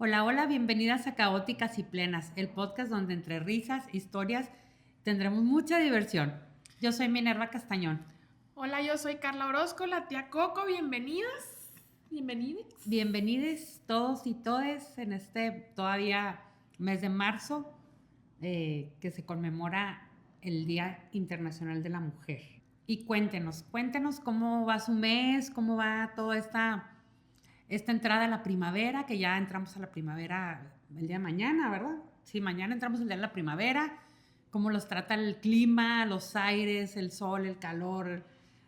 Hola, hola, bienvenidas a Caóticas y Plenas, el podcast donde entre risas, historias, tendremos mucha diversión. Yo soy Minerva Castañón. Hola, yo soy Carla Orozco, la tía Coco, bienvenidas. Bienvenidos todos y todes en este todavía mes de marzo que se conmemora el Día Internacional de la Mujer. Y cuéntenos cómo va su mes, cómo va toda esta entrada a la primavera, que ya entramos a la primavera el día de mañana, ¿verdad? Sí, mañana entramos el día de la primavera, cómo los trata el clima, los aires, el sol, el calor,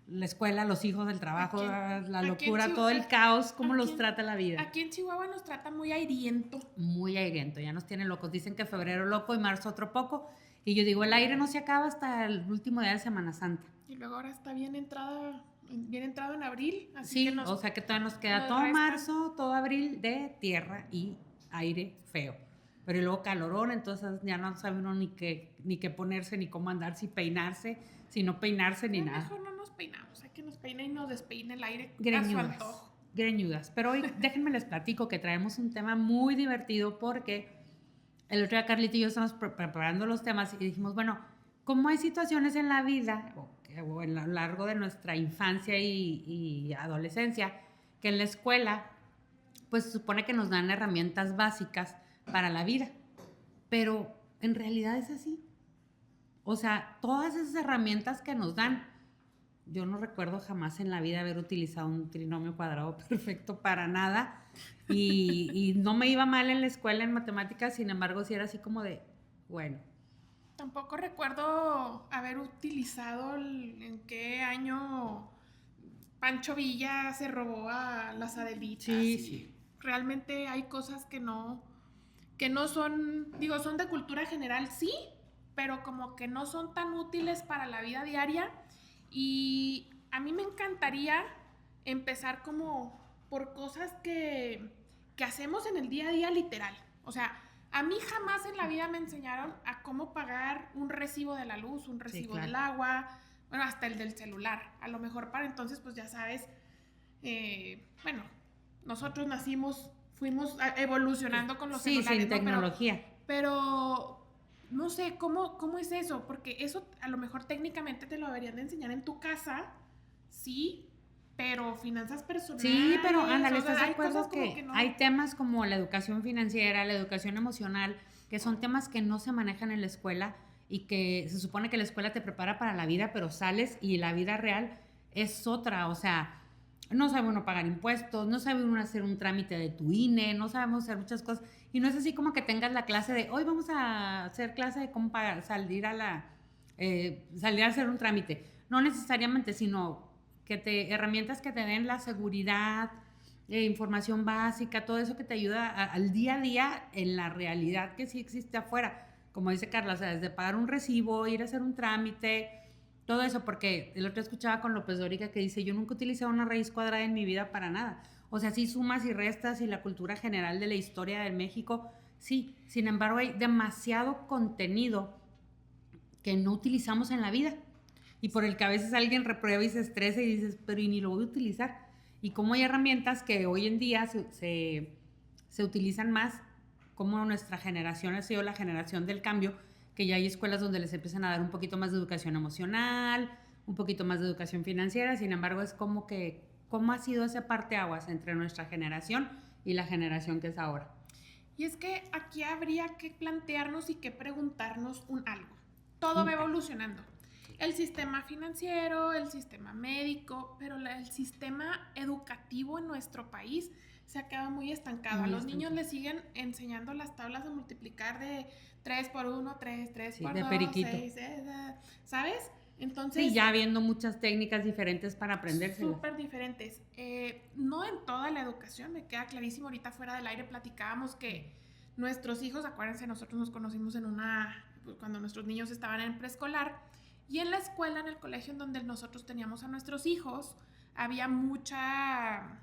la escuela, los hijos, el trabajo, la locura, todo el caos, cómo los trata la vida. Aquí en Chihuahua nos trata muy airiento. Muy airiento, ya nos tienen locos. Dicen que febrero loco y marzo otro poco. Y yo digo, el aire no se acaba hasta el último día de Semana Santa. Y luego ahora está bien entrado en abril. Así sí, que o sea que todavía nos queda todo marzo, todo abril de tierra y aire feo. Pero luego calorón, entonces ya no sabe uno ni qué ponerse, ni cómo andar, si peinarse, si no peinarse, ni nada. Mejor no nos peinamos, hay que nos peine y nos despeine el aire greñudas, a su antojo. Greñudas. Pero hoy déjenme les platico que traemos un tema muy divertido porque el otro día Carlita y yo estamos preparando los temas y dijimos, bueno, ¿cómo hay situaciones en la vida o en lo largo de nuestra infancia y adolescencia que en la escuela pues se supone que nos dan herramientas básicas para la vida, pero en realidad es así? O sea, todas esas herramientas que nos dan, yo no recuerdo jamás en la vida haber utilizado un trinomio cuadrado perfecto para nada y no me iba mal en la escuela en matemáticas, sin embargo sí era así como de, bueno. Tampoco recuerdo haber utilizado en qué año Pancho Villa se robó a las Adelitas. Sí. Realmente hay cosas que no son, digo, son de cultura general, sí, pero como que no son tan útiles para la vida diaria. Y a mí me encantaría empezar como por cosas que hacemos en el día a día literal. O sea, a mí jamás en la vida me enseñaron a cómo pagar un recibo de la luz, un recibo del agua, bueno, hasta el del celular. A lo mejor para entonces, pues ya sabes, bueno, nosotros fuimos evolucionando con los celulares. Sin tecnología. Pero no sé, ¿cómo es eso? Porque eso a lo mejor técnicamente te lo deberían de enseñar en tu casa, sí, pero finanzas personales. Sí, pero ándale, ¿estás de acuerdo que no? Hay temas como la educación financiera, la educación emocional, que son temas que no se manejan en la escuela y que se supone que la escuela te prepara para la vida, pero sales y la vida real es otra? O sea, no sabe uno pagar impuestos, no sabe uno hacer un trámite de tu INE, no sabemos hacer muchas cosas. Y no es así como que tengas la clase de, hoy vamos a hacer clase de cómo salir a hacer un trámite. No necesariamente, sino herramientas que te den la seguridad, información básica, todo eso que te ayuda al día a día en la realidad que sí existe afuera. Como dice Carla, o sea, desde pagar un recibo, ir a hacer un trámite, todo eso, porque el otro día escuchaba con López Dóriga que dice, yo nunca he utilizado una raíz cuadrada en mi vida para nada. O sea, sí sumas y restas y la cultura general de la historia de México, sí. Sin embargo, hay demasiado contenido que no utilizamos en la vida y por el que a veces alguien reprueba y se estresa y dices, pero y ni lo voy a utilizar. Y como hay herramientas que hoy en día se utilizan más, como nuestra generación ha sido la generación del cambio, que ya hay escuelas donde les empiezan a dar un poquito más de educación emocional, un poquito más de educación financiera. Sin embargo, es como que, ¿cómo ha sido ese parteaguas entre nuestra generación y la generación que es ahora? Y es que aquí habría que plantearnos y que preguntarnos algo. Todo va evolucionando. El sistema financiero, el sistema médico, pero el sistema educativo en nuestro país se ha quedado muy estancado. A los niños les siguen enseñando las tablas de multiplicar de 3 por 1, 3 por 2, 6, ¿sabes? Entonces, sí, ya viendo muchas técnicas diferentes para aprendérselas. Súper diferentes. No en toda la educación, me queda clarísimo. Ahorita fuera del aire platicábamos que nuestros hijos, acuérdense, nosotros nos conocimos cuando nuestros niños estaban en preescolar, y en la escuela, en el colegio en donde nosotros teníamos a nuestros hijos, había mucha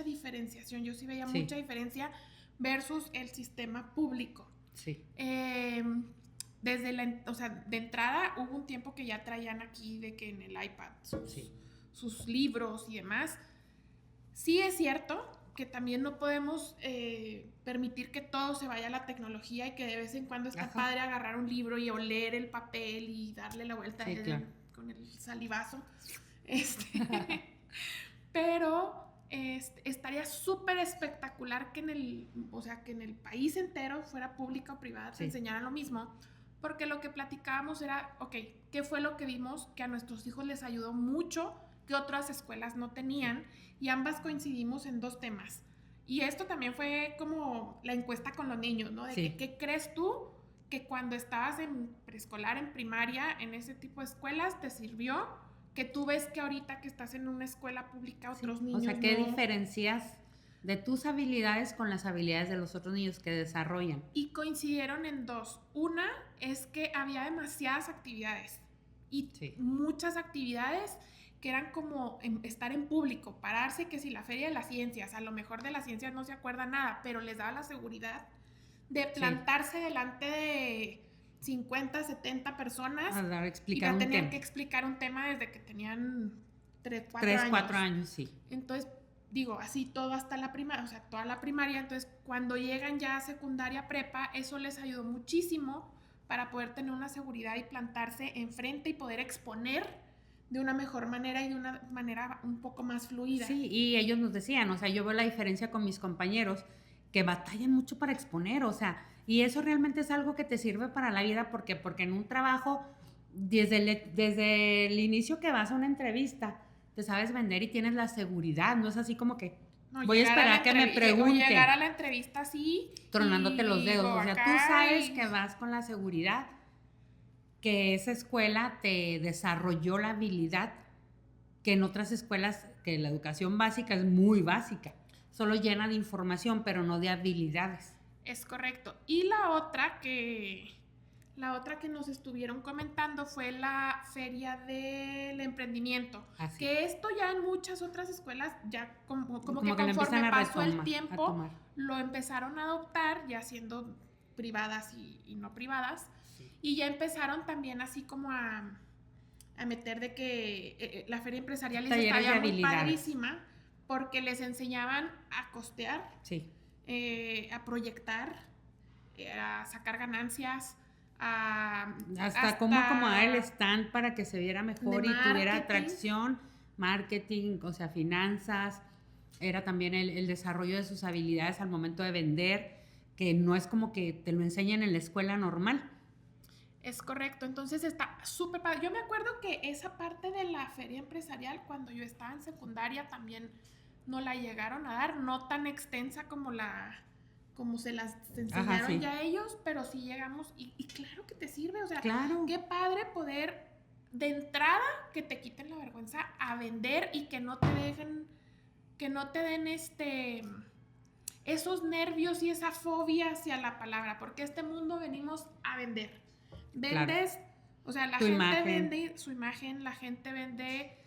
diferenciación. Yo sí veía mucha diferencia versus el sistema público. Sí. De entrada hubo un tiempo que ya traían aquí de que en el iPad sus libros y demás. Sí es cierto que también no podemos permitir que todo se vaya a la tecnología y que de vez en cuando está padre agarrar un libro y oler el papel y darle la vuelta con el salivazo. Pero estaría súper espectacular que en el país entero, fuera pública o privada, te enseñaran lo mismo, porque lo que platicábamos era, ok, ¿qué fue lo que vimos que a nuestros hijos les ayudó mucho, que otras escuelas no tenían? Y ambas coincidimos en 2 temas. Y esto también fue como la encuesta con los niños, ¿no? De que, ¿qué crees tú que cuando estabas en preescolar, en primaria, en ese tipo de escuelas, te sirvió? Que tú ves que ahorita que estás en una escuela pública, otros niños o sea, ¿qué diferencias de tus habilidades con las habilidades de los otros niños que desarrollan? Y coincidieron en 2. Una es que había demasiadas actividades y muchas actividades que eran como estar en público, pararse, que si la Feria de las Ciencias, a lo mejor de las ciencias no se acuerda nada, pero les daba la seguridad de plantarse delante de 50, 70 personas y ya tenían que explicar un tema desde que tenían 3, 4 años. Sí. Entonces, digo, así todo hasta la primaria, o sea, toda la primaria. Entonces, cuando llegan ya a secundaria, prepa, eso les ayudó muchísimo para poder tener una seguridad y plantarse enfrente y poder exponer de una mejor manera y de una manera un poco más fluida. Sí, y ellos nos decían, o sea, yo veo la diferencia con mis compañeros que batallan mucho para exponer, o sea, y eso realmente es algo que te sirve para la vida, porque en un trabajo, desde el inicio que vas a una entrevista, te sabes vender y tienes la seguridad, no es así como que voy a esperar a que me pregunten. O llegar a la entrevista así, tronándote los dedos, o sea, tú sabes que vas con la seguridad que esa escuela te desarrolló la habilidad que en otras escuelas, que la educación básica es muy básica, solo llena de información, pero no de habilidades. Es correcto. Y la otra que nos estuvieron comentando fue la feria del emprendimiento. Que esto ya en muchas otras escuelas, ya como que conforme pasó el tiempo, lo empezaron a adoptar, ya siendo privadas y no privadas. Y ya empezaron también así como a meter de que la feria empresarial estaba muy padrísima, porque les enseñaban a costear, a proyectar, a sacar ganancias, hasta cómo acomodar el stand para que se viera mejor y tuviera atracción, marketing, o sea, finanzas. Era también el desarrollo de sus habilidades al momento de vender, que no es como que te lo enseñan en la escuela normal. Es correcto, entonces está súper padre. Yo me acuerdo que esa parte de la feria empresarial, cuando yo estaba en secundaria, también no la llegaron a dar, no tan extensa como se las enseñaron ya ellos, pero sí llegamos, y claro que te sirve, o sea, qué padre poder, de entrada, que te quiten la vergüenza a vender y que no te den esos nervios y esa fobia hacia la palabra, porque este mundo venimos a vender. Vendes, o sea, la gente vende su imagen, la gente vende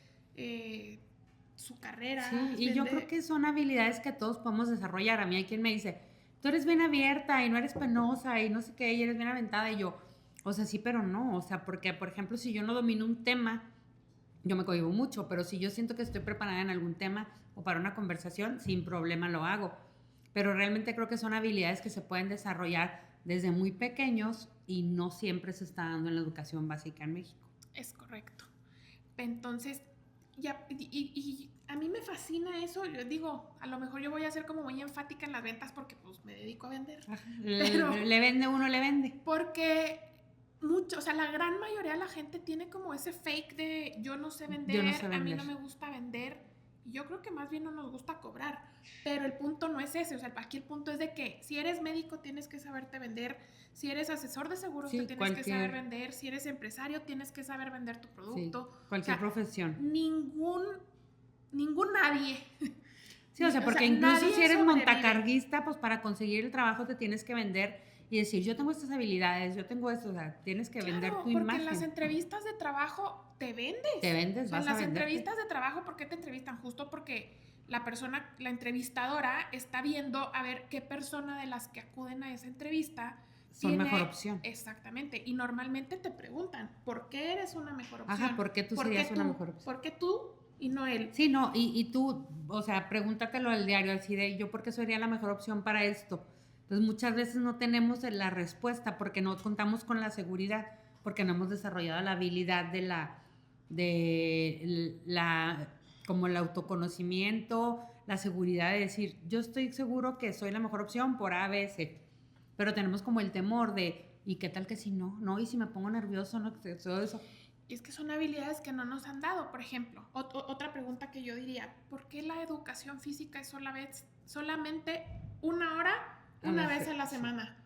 su carrera. Sí, y yo creo que son habilidades que todos podemos desarrollar. A mí hay quien me dice, tú eres bien abierta y no eres penosa y no sé qué, y eres bien aventada, y yo, o sea, sí, pero no, o sea, porque, por ejemplo, si yo no domino un tema, yo me cohíbo mucho, pero si yo siento que estoy preparada en algún tema o para una conversación, sin problema lo hago. Pero realmente creo que son habilidades que se pueden desarrollar desde muy pequeños y no siempre se está dando en la educación básica en México. Es correcto. Entonces, y a mí me fascina eso. Yo digo, a lo mejor yo voy a ser como muy enfática en las ventas porque pues me dedico a vender. Pero le vende uno, le vende. Porque o sea, la gran mayoría de la gente tiene como ese fake de yo no sé vender, a mí no me gusta vender. Y yo creo que más bien no nos gusta cobrar. Pero el punto no es ese. O sea, aquí el punto es de que si eres médico tienes que saberte vender. Si eres asesor de seguros, te tienes que saber vender. Si eres empresario, tienes que saber vender tu producto. Sí, cualquier profesión. Nadie. Sí, o sea, porque incluso si eres montacarguista, pues para conseguir el trabajo te tienes que vender y decir, yo tengo estas habilidades, yo tengo esto, o sea, tienes que vender tu imagen. Porque en las entrevistas de trabajo te vendes. Te vendes, vas a venderte. En las entrevistas de trabajo, ¿por qué te entrevistan? Justo porque la entrevistadora está viendo a ver qué persona de las que acuden a esa entrevista son mejor opción. Exactamente. Y normalmente te preguntan, ¿por qué eres una mejor opción? Ajá, ¿por qué tú serías una mejor opción? ¿Por qué tú y no él. Sí, no, y tú, o sea, pregúntatelo al diario, así de yo por qué sería la mejor opción para esto. Entonces muchas veces no tenemos la respuesta porque no contamos con la seguridad, porque no hemos desarrollado la habilidad de la como el autoconocimiento, la seguridad de decir, yo estoy seguro que soy la mejor opción por A, B, C. Pero tenemos como el temor de, ¿y qué tal que si no? No, y si me pongo nervioso, no, todo eso. Y es que son habilidades que no nos han dado. Por ejemplo, otra pregunta que yo diría, ¿por qué la educación física es solamente una hora, una vez a la semana?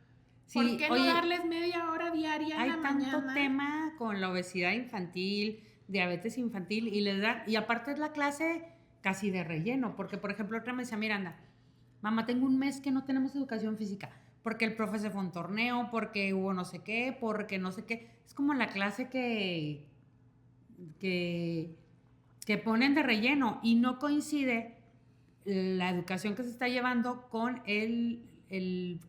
Sí, ¿Por qué no darles media hora diaria en la mañana? Hay tanto tema con la obesidad infantil, diabetes infantil, y aparte es la clase casi de relleno, porque por ejemplo otra me decía, Miranda, mamá, tengo un mes que no tenemos educación física, porque el profe se fue a un torneo, porque hubo no sé qué, porque no sé qué. Es como la clase que ponen de relleno y no coincide la educación que se está llevando con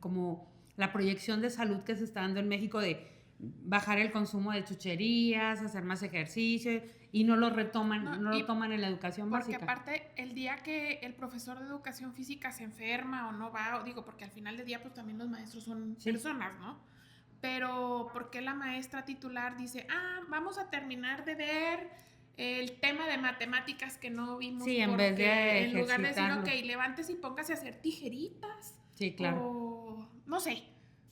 como la proyección de salud que se está dando en México de bajar el consumo de chucherías, hacer más ejercicio y no lo retoman, no lo toman en la educación básica. Porque aparte el día que el profesor de educación física se enferma o no va, digo, porque al final del día pues también los maestros son personas, ¿no? Pero ¿por qué la maestra titular dice, vamos a terminar de ver el tema de matemáticas que no vimos? Sí, en vez de en lugar de decir, ok, levántese y póngase a hacer tijeritas. Sí, claro. O no sé,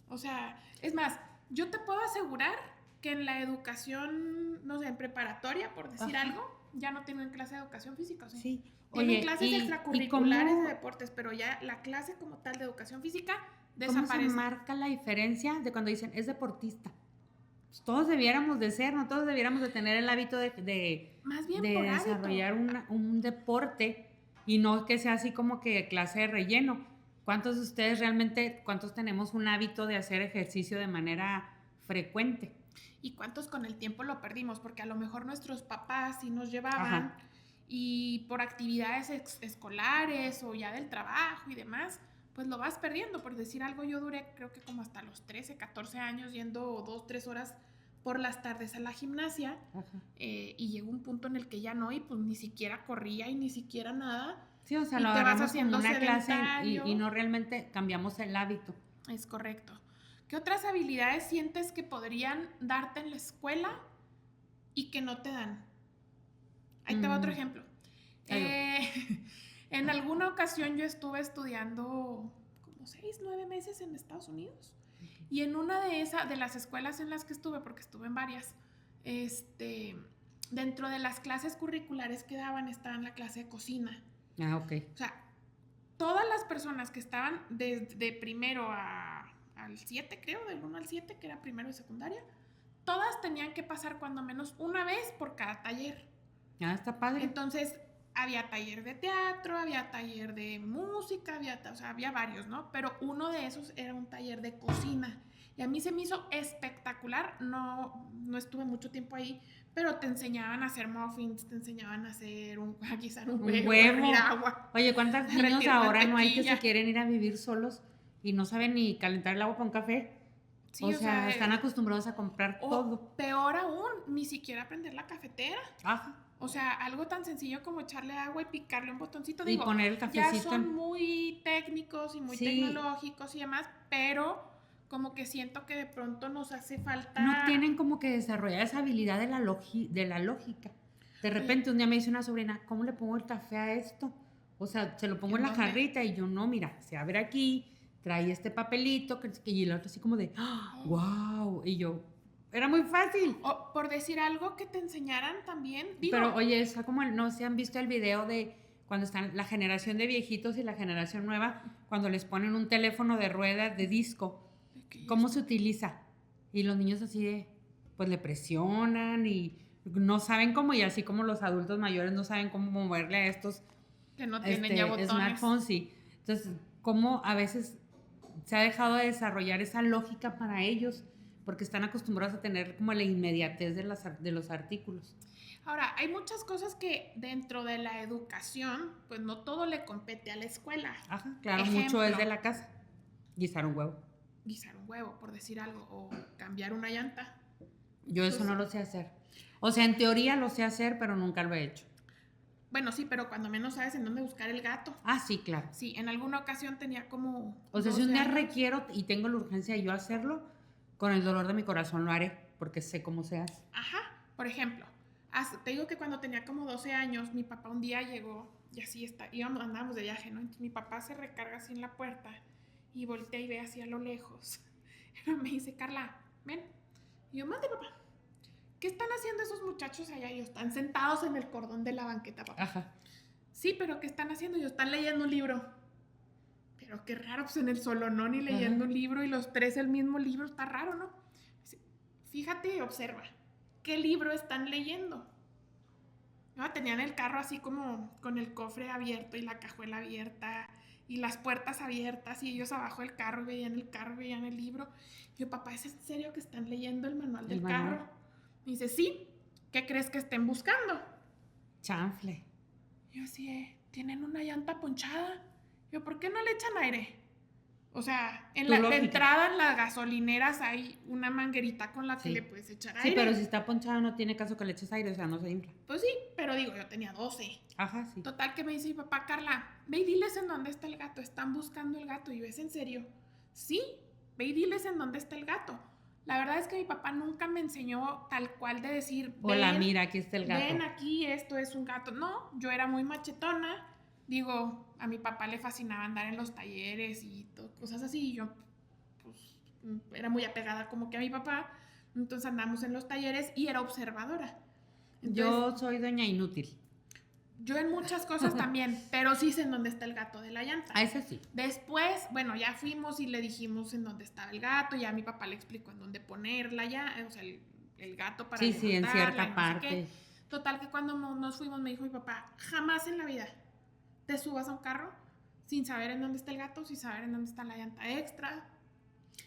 o sea, es más, yo te puedo asegurar que en la educación, no sé, en preparatoria, por decir algo, ya no tienen clase de educación física, ¿sí? Sí. Tienen clases extracurriculares de deportes, pero ya la clase como tal de educación física desaparece. ¿Cómo se marca la diferencia de cuando dicen es deportista? Pues todos debiéramos de ser, ¿no? Todos debiéramos de tener el hábito de más bien de desarrollar un deporte y no que sea así como que clase de relleno. ¿Cuántos de ustedes realmente, cuántos tenemos un hábito de hacer ejercicio de manera frecuente? ¿Y cuántos con el tiempo lo perdimos? Porque a lo mejor nuestros papás sí nos llevaban y por actividades escolares o ya del trabajo y demás, pues lo vas perdiendo. Por decir algo, yo duré creo que como hasta los 13, 14 años yendo 2, 3 horas por las tardes a la gimnasia y llegó un punto en el que ya no, y pues ni siquiera corría y ni siquiera nada. Sí, o sea, lo agarramos como una clase y no realmente cambiamos el hábito. Es correcto. ¿Qué otras habilidades sientes que podrían darte en la escuela y que no te dan? Ahí te va otro ejemplo. En alguna ocasión yo estuve estudiando como 6, 9 meses en Estados Unidos. Y en una de las escuelas en las que estuve, porque estuve en varias, dentro de las clases curriculares que daban estaba en la clase de cocina. Ok. O sea, todas las personas que estaban desde primero al 7, creo, del 1 al 7, que era primero de secundaria, todas tenían que pasar cuando menos una vez por cada taller. Está padre. Entonces, había taller de teatro, había taller de música, había varios, ¿no? Pero uno de esos era un taller de cocina. Y a mí se me hizo espectacular. No estuve mucho tiempo ahí, pero te enseñaban a hacer muffins, te enseñaban a guisar un huevo, a hervir agua. Oye, ¿cuántos niños ahora no hay que se quieren ir a vivir solos y no saben ni calentar el agua con café? Sí, o sea, están acostumbrados a comprar todo. Peor aún, ni siquiera aprender la cafetera. O sea, algo tan sencillo como echarle agua y picarle un botoncito. Y poner el cafecito. Ya son muy técnicos y muy tecnológicos y demás, pero como que siento que de pronto nos hace falta... No tienen como que desarrollar esa habilidad de la lógica. De repente un día me dice una sobrina, ¿cómo le pongo el café a esto? O sea, se lo pongo en la jarrita y yo no, mira, se abre aquí, trae este papelito y el otro así como de, ¡wow! Y yo... Era muy fácil. O por decir algo que te enseñaran también. Pero oye, está como, no se han visto el video de cuando están la generación de viejitos y la generación nueva, cuando les ponen un teléfono de rueda de disco, ¿cómo se utiliza? Y los niños así pues le presionan y no saben cómo, y así como los adultos mayores no saben cómo moverle a estos que no tienen ya botones. Smartphones, sí. Entonces, cómo a veces se ha dejado de desarrollar esa lógica para ellos, porque están acostumbrados a tener como la inmediatez de los artículos. Ahora, hay muchas cosas que dentro de la educación, pues no todo le compete a la escuela. Claro, mucho es de la casa. Guisar un huevo. Guisar un huevo, por decir algo, o cambiar una llanta. Yo eso no lo sé hacer. O sea, en teoría lo sé hacer, pero nunca lo he hecho. Bueno, sí, pero cuando menos sabes en dónde buscar el gato. Ah, sí, claro. Sí, en alguna ocasión tenía como... O sea, si un día requiero y tengo la urgencia de yo hacerlo, con el dolor de mi corazón lo haré, porque sé cómo se hace. Ajá, por ejemplo, te digo que cuando tenía como 12 años, mi papá un día llegó y así andábamos de viaje, ¿no? Entonces mi papá se recarga así en la puerta y voltea y ve así a lo lejos. Y me dice, Carla, ven. Y yo, mande, papá. ¿Qué están haciendo esos muchachos allá? Y ellos están sentados en el cordón de la banqueta, papá. Ajá. Sí, pero ¿qué están haciendo? Ellos están leyendo un libro. Pero qué raro, pues en el solonón y leyendo un libro y los tres el mismo libro, está raro, ¿no? Fíjate y observa, ¿qué libro están leyendo? ¿No? Tenían el carro así como con el cofre abierto y la cajuela abierta y las puertas abiertas y ellos abajo del carro veían el libro. Y yo, papá, ¿es en serio que están leyendo el manual del carro? Me dice, sí, ¿qué crees que estén buscando? Chanfle. Yo así, tienen una llanta ponchada. Yo, ¿por qué no le echan aire? O sea, en la entrada en las gasolineras hay una manguerita con la que le puedes echar aire. Sí, pero si está ponchada no tiene caso que le eches aire, o sea, no se infla. Pues sí, pero digo, yo tenía 12. Ajá, sí. Total que me dice mi papá, Carla, ve y diles en dónde está el gato, están buscando el gato. Y yo, ¿es en serio? Sí, ve y diles en dónde está el gato. La verdad es que mi papá nunca me enseñó tal cual de decir, hola, mira, aquí está el gato. Ven aquí, esto es un gato. No, yo era muy machetona. Digo, a mi papá le fascinaba andar en los talleres y cosas así. Y yo, pues, era muy apegada como que a mi papá. Entonces andamos en los talleres y era observadora. Entonces, yo soy doña inútil. Yo en muchas cosas también, pero sí sé en dónde está el gato de la llanta. A ese sí. Después, bueno, ya fuimos y le dijimos en dónde estaba el gato. Ya mi papá le explicó en dónde ponerla ya. O sea, el gato para sí, en cierta parte. Total que cuando nos fuimos me dijo mi papá, jamás en la vida te subas a un carro sin saber en dónde está el gato, sin saber en dónde está la llanta extra,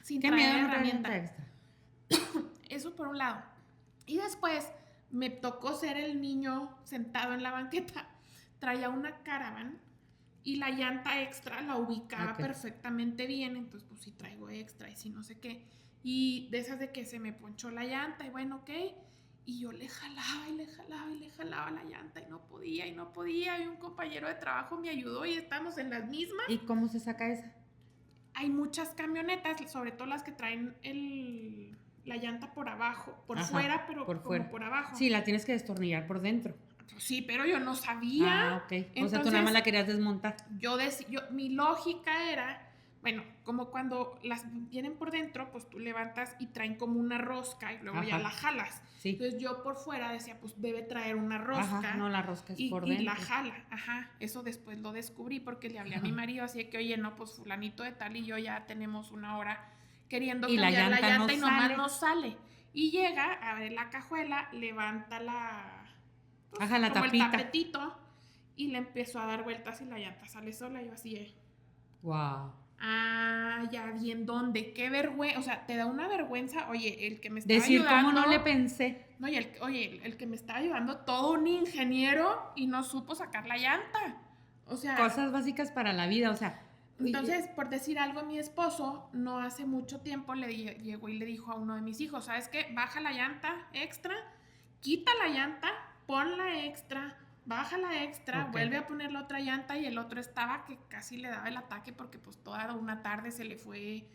sin traer herramienta extra. Eso por un lado. Y después me tocó ser el niño sentado en la banqueta. Traía una Caravan y la llanta extra la ubicaba perfectamente bien. Entonces, pues sí traigo extra y sí no sé qué. Y de esas de que se me ponchó la llanta y bueno, ok. Y yo le jalaba y le jalaba y le jalaba la llanta y no podía y no podía. Y un compañero de trabajo me ayudó y estamos en las mismas. ¿Y cómo se saca esa? Hay muchas camionetas, sobre todo las que traen la llanta por abajo, por fuera, pero como por abajo. Sí, la tienes que destornillar por dentro. Sí, pero yo no sabía. Ah, ok. Entonces, o sea, tú nada más la querías desmontar. Mi lógica era, bueno, como cuando las vienen por dentro, pues tú levantas y traen como una rosca y luego ya la jalas. Sí. Entonces yo por fuera decía, pues debe traer una rosca. Ajá, no, la rosca es por dentro. Y la jala, eso después lo descubrí porque le hablé a mi marido, así que, oye, no, pues fulanito de tal y yo ya tenemos una hora queriendo cambiar la llanta y nomás no sale. Y llega, abre la cajuela, levanta pues, la como tapita. el tapetito y le empezó a dar vueltas y la llanta sale sola. Yo así, wow. Ah, ya vi en dónde, qué vergüenza, o sea, te da una vergüenza, oye, el que me estaba decir ayudando. Decir, ¿cómo no le pensé? No, y el que me estaba ayudando, todo un ingeniero y no supo sacar la llanta. O sea. Cosas básicas para la vida, o sea. Entonces, por decir algo, mi esposo no hace mucho tiempo llegó y le dijo a uno de mis hijos, ¿sabes qué? Baja la llanta extra, quita la llanta, pon la extra, baja la extra, vuelve a poner la otra llanta y el otro estaba que casi le daba el ataque porque pues toda una tarde se le fue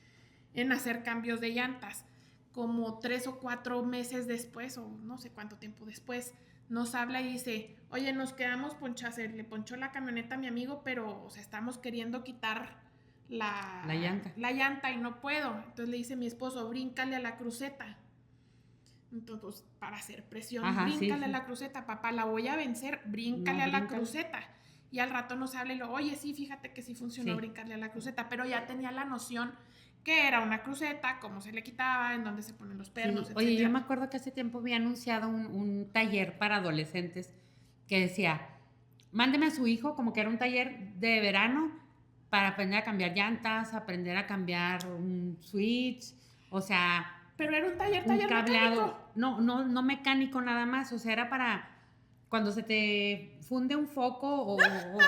en hacer cambios de llantas. Como 3 o 4 meses después o no sé cuánto tiempo después nos habla y dice, oye, nos quedamos ponchados, le ponchó la camioneta a mi amigo, pero o sea, estamos queriendo quitar la llanta y no puedo. Entonces le dice mi esposo, bríncale a la cruceta. Entonces, para hacer presión, bríncale a la cruceta, papá, la voy a vencer, bríncale a la cruceta. Y al rato nos habla y lo, oye, sí, fíjate que sí funcionó brincarle a la cruceta, pero ya tenía la noción que era una cruceta, cómo se le quitaba, en dónde se ponen los pernos, Oye, yo me acuerdo que hace tiempo había anunciado un taller para adolescentes que decía, mándeme a su hijo, como que era un taller de verano para aprender a cambiar llantas, aprender a cambiar un switch, o sea... Pero era un taller cableado, mecánico. No mecánico nada más, o sea, era para cuando se te funde un foco o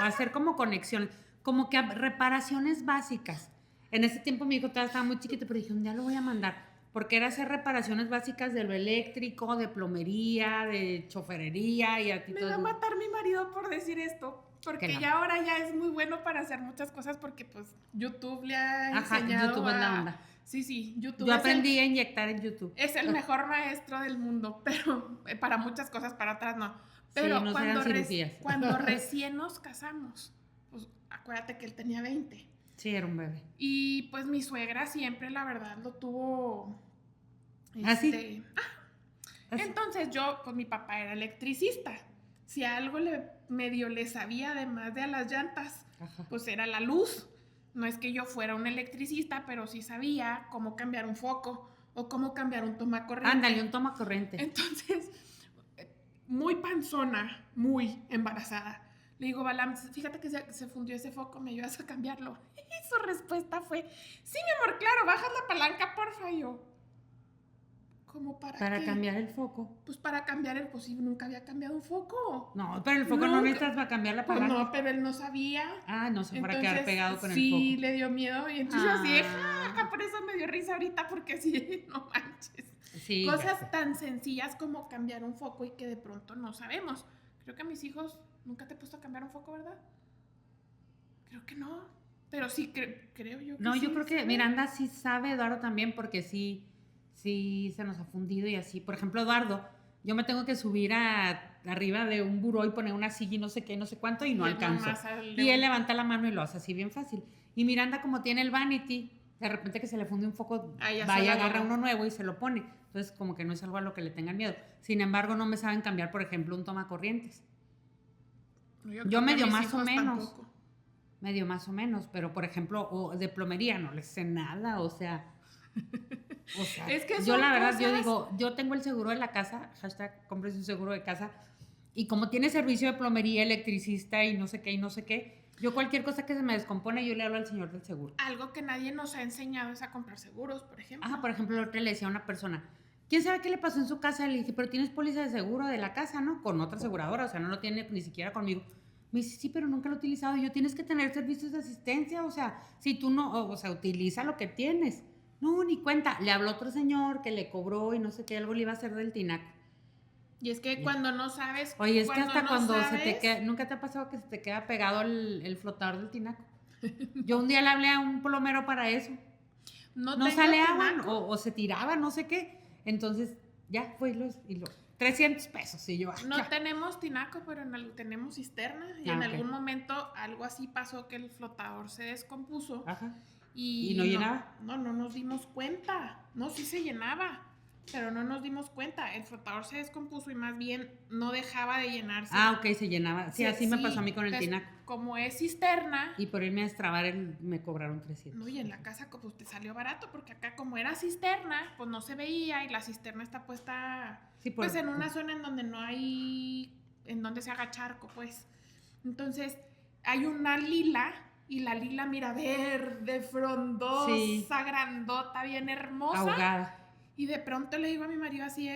hacer como conexión, como que reparaciones básicas. En ese tiempo mi hijo todavía estaba muy chiquito, pero dije, un día lo voy a mandar. porque era hacer reparaciones básicas de lo eléctrico, de plomería, de choferería y a ti Me va a matar mi marido por decir esto. Porque ya ahora ya es muy bueno para hacer muchas cosas porque pues YouTube le ha enseñado YouTube es la onda. Sí, YouTube. Yo aprendí a inyectar en YouTube. Es el mejor maestro del mundo, pero para muchas cosas, para atrás no. Pero sí, no cuando recién nos casamos, pues acuérdate que él tenía 20. Sí, era un bebé. Y pues mi suegra siempre, la verdad, lo tuvo... ¿Así? Entonces yo, pues mi papá era electricista. Si algo medio le sabía, además de a las llantas, pues era la luz. No es que yo fuera un electricista, pero sí sabía cómo cambiar un foco o cómo cambiar un tomacorriente. Ándale, un tomacorriente. Entonces, muy panzona, muy embarazada. Le digo, Balam, fíjate que se fundió ese foco, ¿me ayudas a cambiarlo? Y su respuesta fue, sí, mi amor, claro, bajas la palanca, porfa. Y yo, ¿cómo para qué? Cambiar el foco. Pues para cambiar el foco, sí, nunca había cambiado un foco. No, pero el foco no necesitas para cambiar la palanca. Pues no, pero él no sabía. No se fuera a quedar pegado con el foco. Sí, le dio miedo y entonces así, por eso me dio risa ahorita, porque sí, no manches. Sí, cosas tan sencillas como cambiar un foco y que de pronto no sabemos. Creo que a mis hijos nunca te he puesto a cambiar un foco, ¿verdad? Creo que no, pero sí creo yo que no, sí, yo creo que Miranda sí sabe, Eduardo también, porque sí se nos ha fundido y así. Por ejemplo, Eduardo, yo me tengo que subir arriba de un buró y poner una silla y no sé qué, no sé cuánto, y no alcanzo. Y él levanta la mano y lo hace así bien fácil. Y Miranda, como tiene el vanity, de repente que se le funde un foco, vaya, agarra uno nuevo y se lo pone. Entonces, como que no es algo a lo que le tengan miedo. Sin embargo, no me saben cambiar, por ejemplo, un tomacorrientes. Yo medio más o menos. Tampoco. Medio más o menos, pero por ejemplo, o de plomería no les sé nada, o sea, es que yo la verdad, yo digo, yo tengo el seguro de la casa, hashtag cómprese un seguro de casa, y como tiene servicio de plomería, electricista y no sé qué, yo cualquier cosa que se me descompone, yo le hablo al señor del seguro. Algo que nadie nos ha enseñado es a comprar seguros, por ejemplo. Por ejemplo, el otro le decía a una persona, ¿quién sabe qué le pasó en su casa? Le dije, pero tienes póliza de seguro de la casa, ¿no? Con otra aseguradora, o sea, no lo tiene ni siquiera conmigo. Me dice, sí, pero nunca lo he utilizado. Y yo, tienes que tener servicios de asistencia, o sea, si tú no, o sea, utiliza lo que tienes. No, ni cuenta. Le habló otro señor que le cobró y no sé qué, algo le iba a hacer del tinaco. Y es que cuando no sabes... Oye, es que hasta cuando se te queda... ¿Nunca te ha pasado que se te queda pegado el flotador del tinaco? Yo un día le hablé a un plomero para eso. No sale agua o se tiraba, no sé qué. Entonces, ya fue y lo 300 pesos. Y yo, no tenemos tinaco, pero tenemos cisterna. Y en algún momento algo así pasó que el flotador se descompuso. Ajá. ¿Y no llenaba? No nos dimos cuenta. No, sí se llenaba, pero no nos dimos cuenta. El flotador se descompuso y más bien no dejaba de llenarse. Ok, se llenaba. Sí, así me pasó a mí con el tinaco. Como es cisterna. Y por irme a destrabar me cobraron 300. No, y en la casa pues te salió barato, porque acá como era cisterna, pues no se veía y la cisterna está puesta pues en una zona en donde no hay, en donde se haga charco, pues. Entonces, hay una lila, y la lila, mira, verde, frondosa, grandota, bien hermosa. Ahogada. Y de pronto le digo a mi marido así,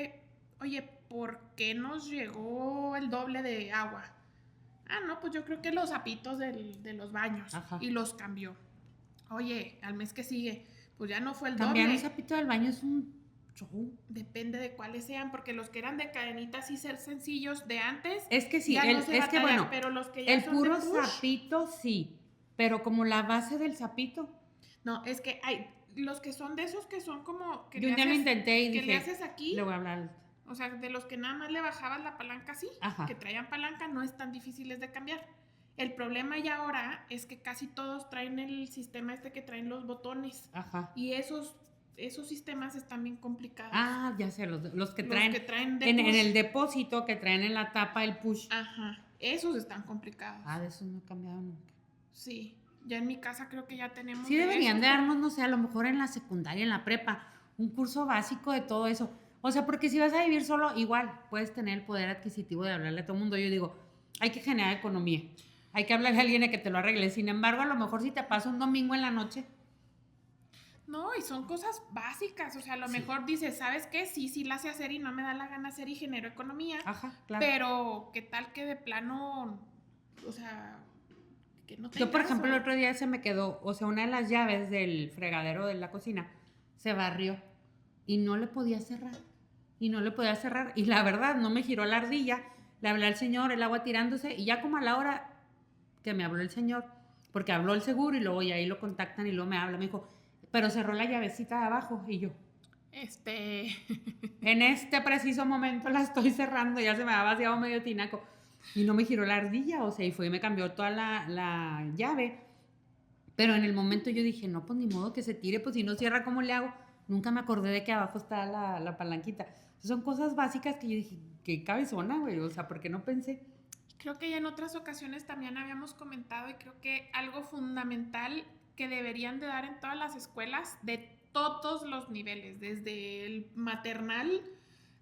oye, ¿por qué nos llegó el doble de agua? No, pues yo creo que los zapitos de los baños. Ajá. Y los cambió. Oye, al mes que sigue, pues ya no fue el doble. Cambiar un zapito del baño es un show. Depende de cuáles sean, porque los que eran de cadenitas y ser sencillos de antes. Es que sí, pero los que ya el son puro zapito sí, pero como la base del zapito. No, es que hay los que son de esos que son como que yo un día lo intenté y que dije, le haces aquí. Le voy a hablar. O sea, de los que nada más le bajabas la palanca así, ajá, que traían palanca, no es tan difíciles de cambiar. El problema ya ahora es que casi todos traen el sistema que traen los botones. Ajá. Y esos sistemas están bien complicados. Ya sé, los que traen en el depósito, que traen en la tapa el push. Ajá, esos están complicados. De esos no he cambiado nunca. Sí, ya en mi casa creo que ya tenemos. Sí deberían de darnos, no sé, a lo mejor en la secundaria, en la prepa, un curso básico de todo eso. O sea, porque si vas a vivir solo, igual puedes tener el poder adquisitivo de hablarle a todo el mundo. Yo digo, hay que generar economía. Hay que hablarle a alguien que te lo arregle. Sin embargo, a lo mejor si te pasa un domingo en la noche. No, y son cosas básicas. O sea, a lo mejor dices, ¿sabes qué? Sí la sé hacer y no me da la gana hacer y genero economía. Ajá, claro. Pero, ¿qué tal que de plano, o sea, que no te Yo, por ejemplo, el otro día se me quedó, o sea, una de las llaves del fregadero de la cocina se barrió. y no le podía cerrar. Y no le podía cerrar. Y la verdad, no me giró la ardilla. Le hablé al señor, el agua tirándose, y ya como a la hora que me habló el señor, porque habló el seguro y luego y ahí lo contactan y luego me habla, me dijo, pero cerró la llavecita de abajo. Y yo, en este preciso momento la estoy cerrando, ya se me ha vaciado medio tinaco. Y no me giró la ardilla, o sea, y fue y me cambió toda la llave. Pero en el momento yo dije, no, pues ni modo que se tire, pues si no cierra, ¿cómo le hago? Nunca me acordé de que abajo está la palanquita. Son cosas básicas que yo dije, qué cabezona, güey, o sea, ¿por qué no pensé? Creo que ya en otras ocasiones también habíamos comentado y creo que algo fundamental que deberían de dar en todas las escuelas de todos los niveles, desde el maternal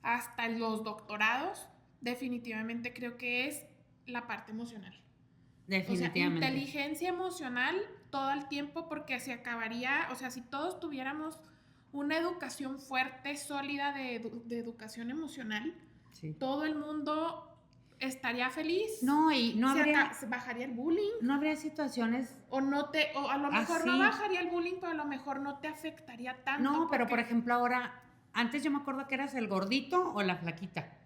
hasta los doctorados, definitivamente creo que es la parte emocional. Definitivamente. O sea, inteligencia emocional todo el tiempo, porque se acabaría, o sea, si todos tuviéramos una educación fuerte, sólida de educación emocional, sí, todo el mundo estaría feliz. No, y no habría... Se bajaría el bullying. No habría situaciones... O a lo mejor así, no bajaría el bullying, pero a lo mejor no te afectaría tanto. No, pero por ejemplo ahora, antes yo me acuerdo que eras el gordito o la flaquita.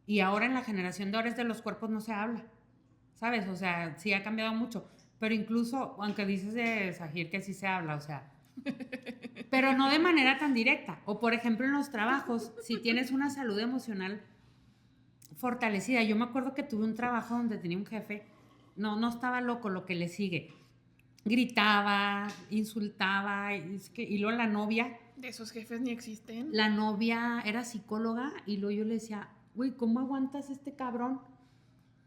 Y ahora en la generación de ahora es de los cuerpos no se habla. ¿Sabes? O sea, sí ha cambiado mucho. Pero incluso, aunque dices de Sahir que sí se habla, o sea... Pero no de manera tan directa. O por ejemplo en los trabajos, si tienes una salud emocional fortalecida. Yo me acuerdo que tuve un trabajo donde tenía un jefe, no estaba loco, lo que le sigue. Gritaba, insultaba, y luego la novia... De esos jefes ni existen. La novia era psicóloga y luego yo le decía, güey, ¿cómo aguantas a este cabrón?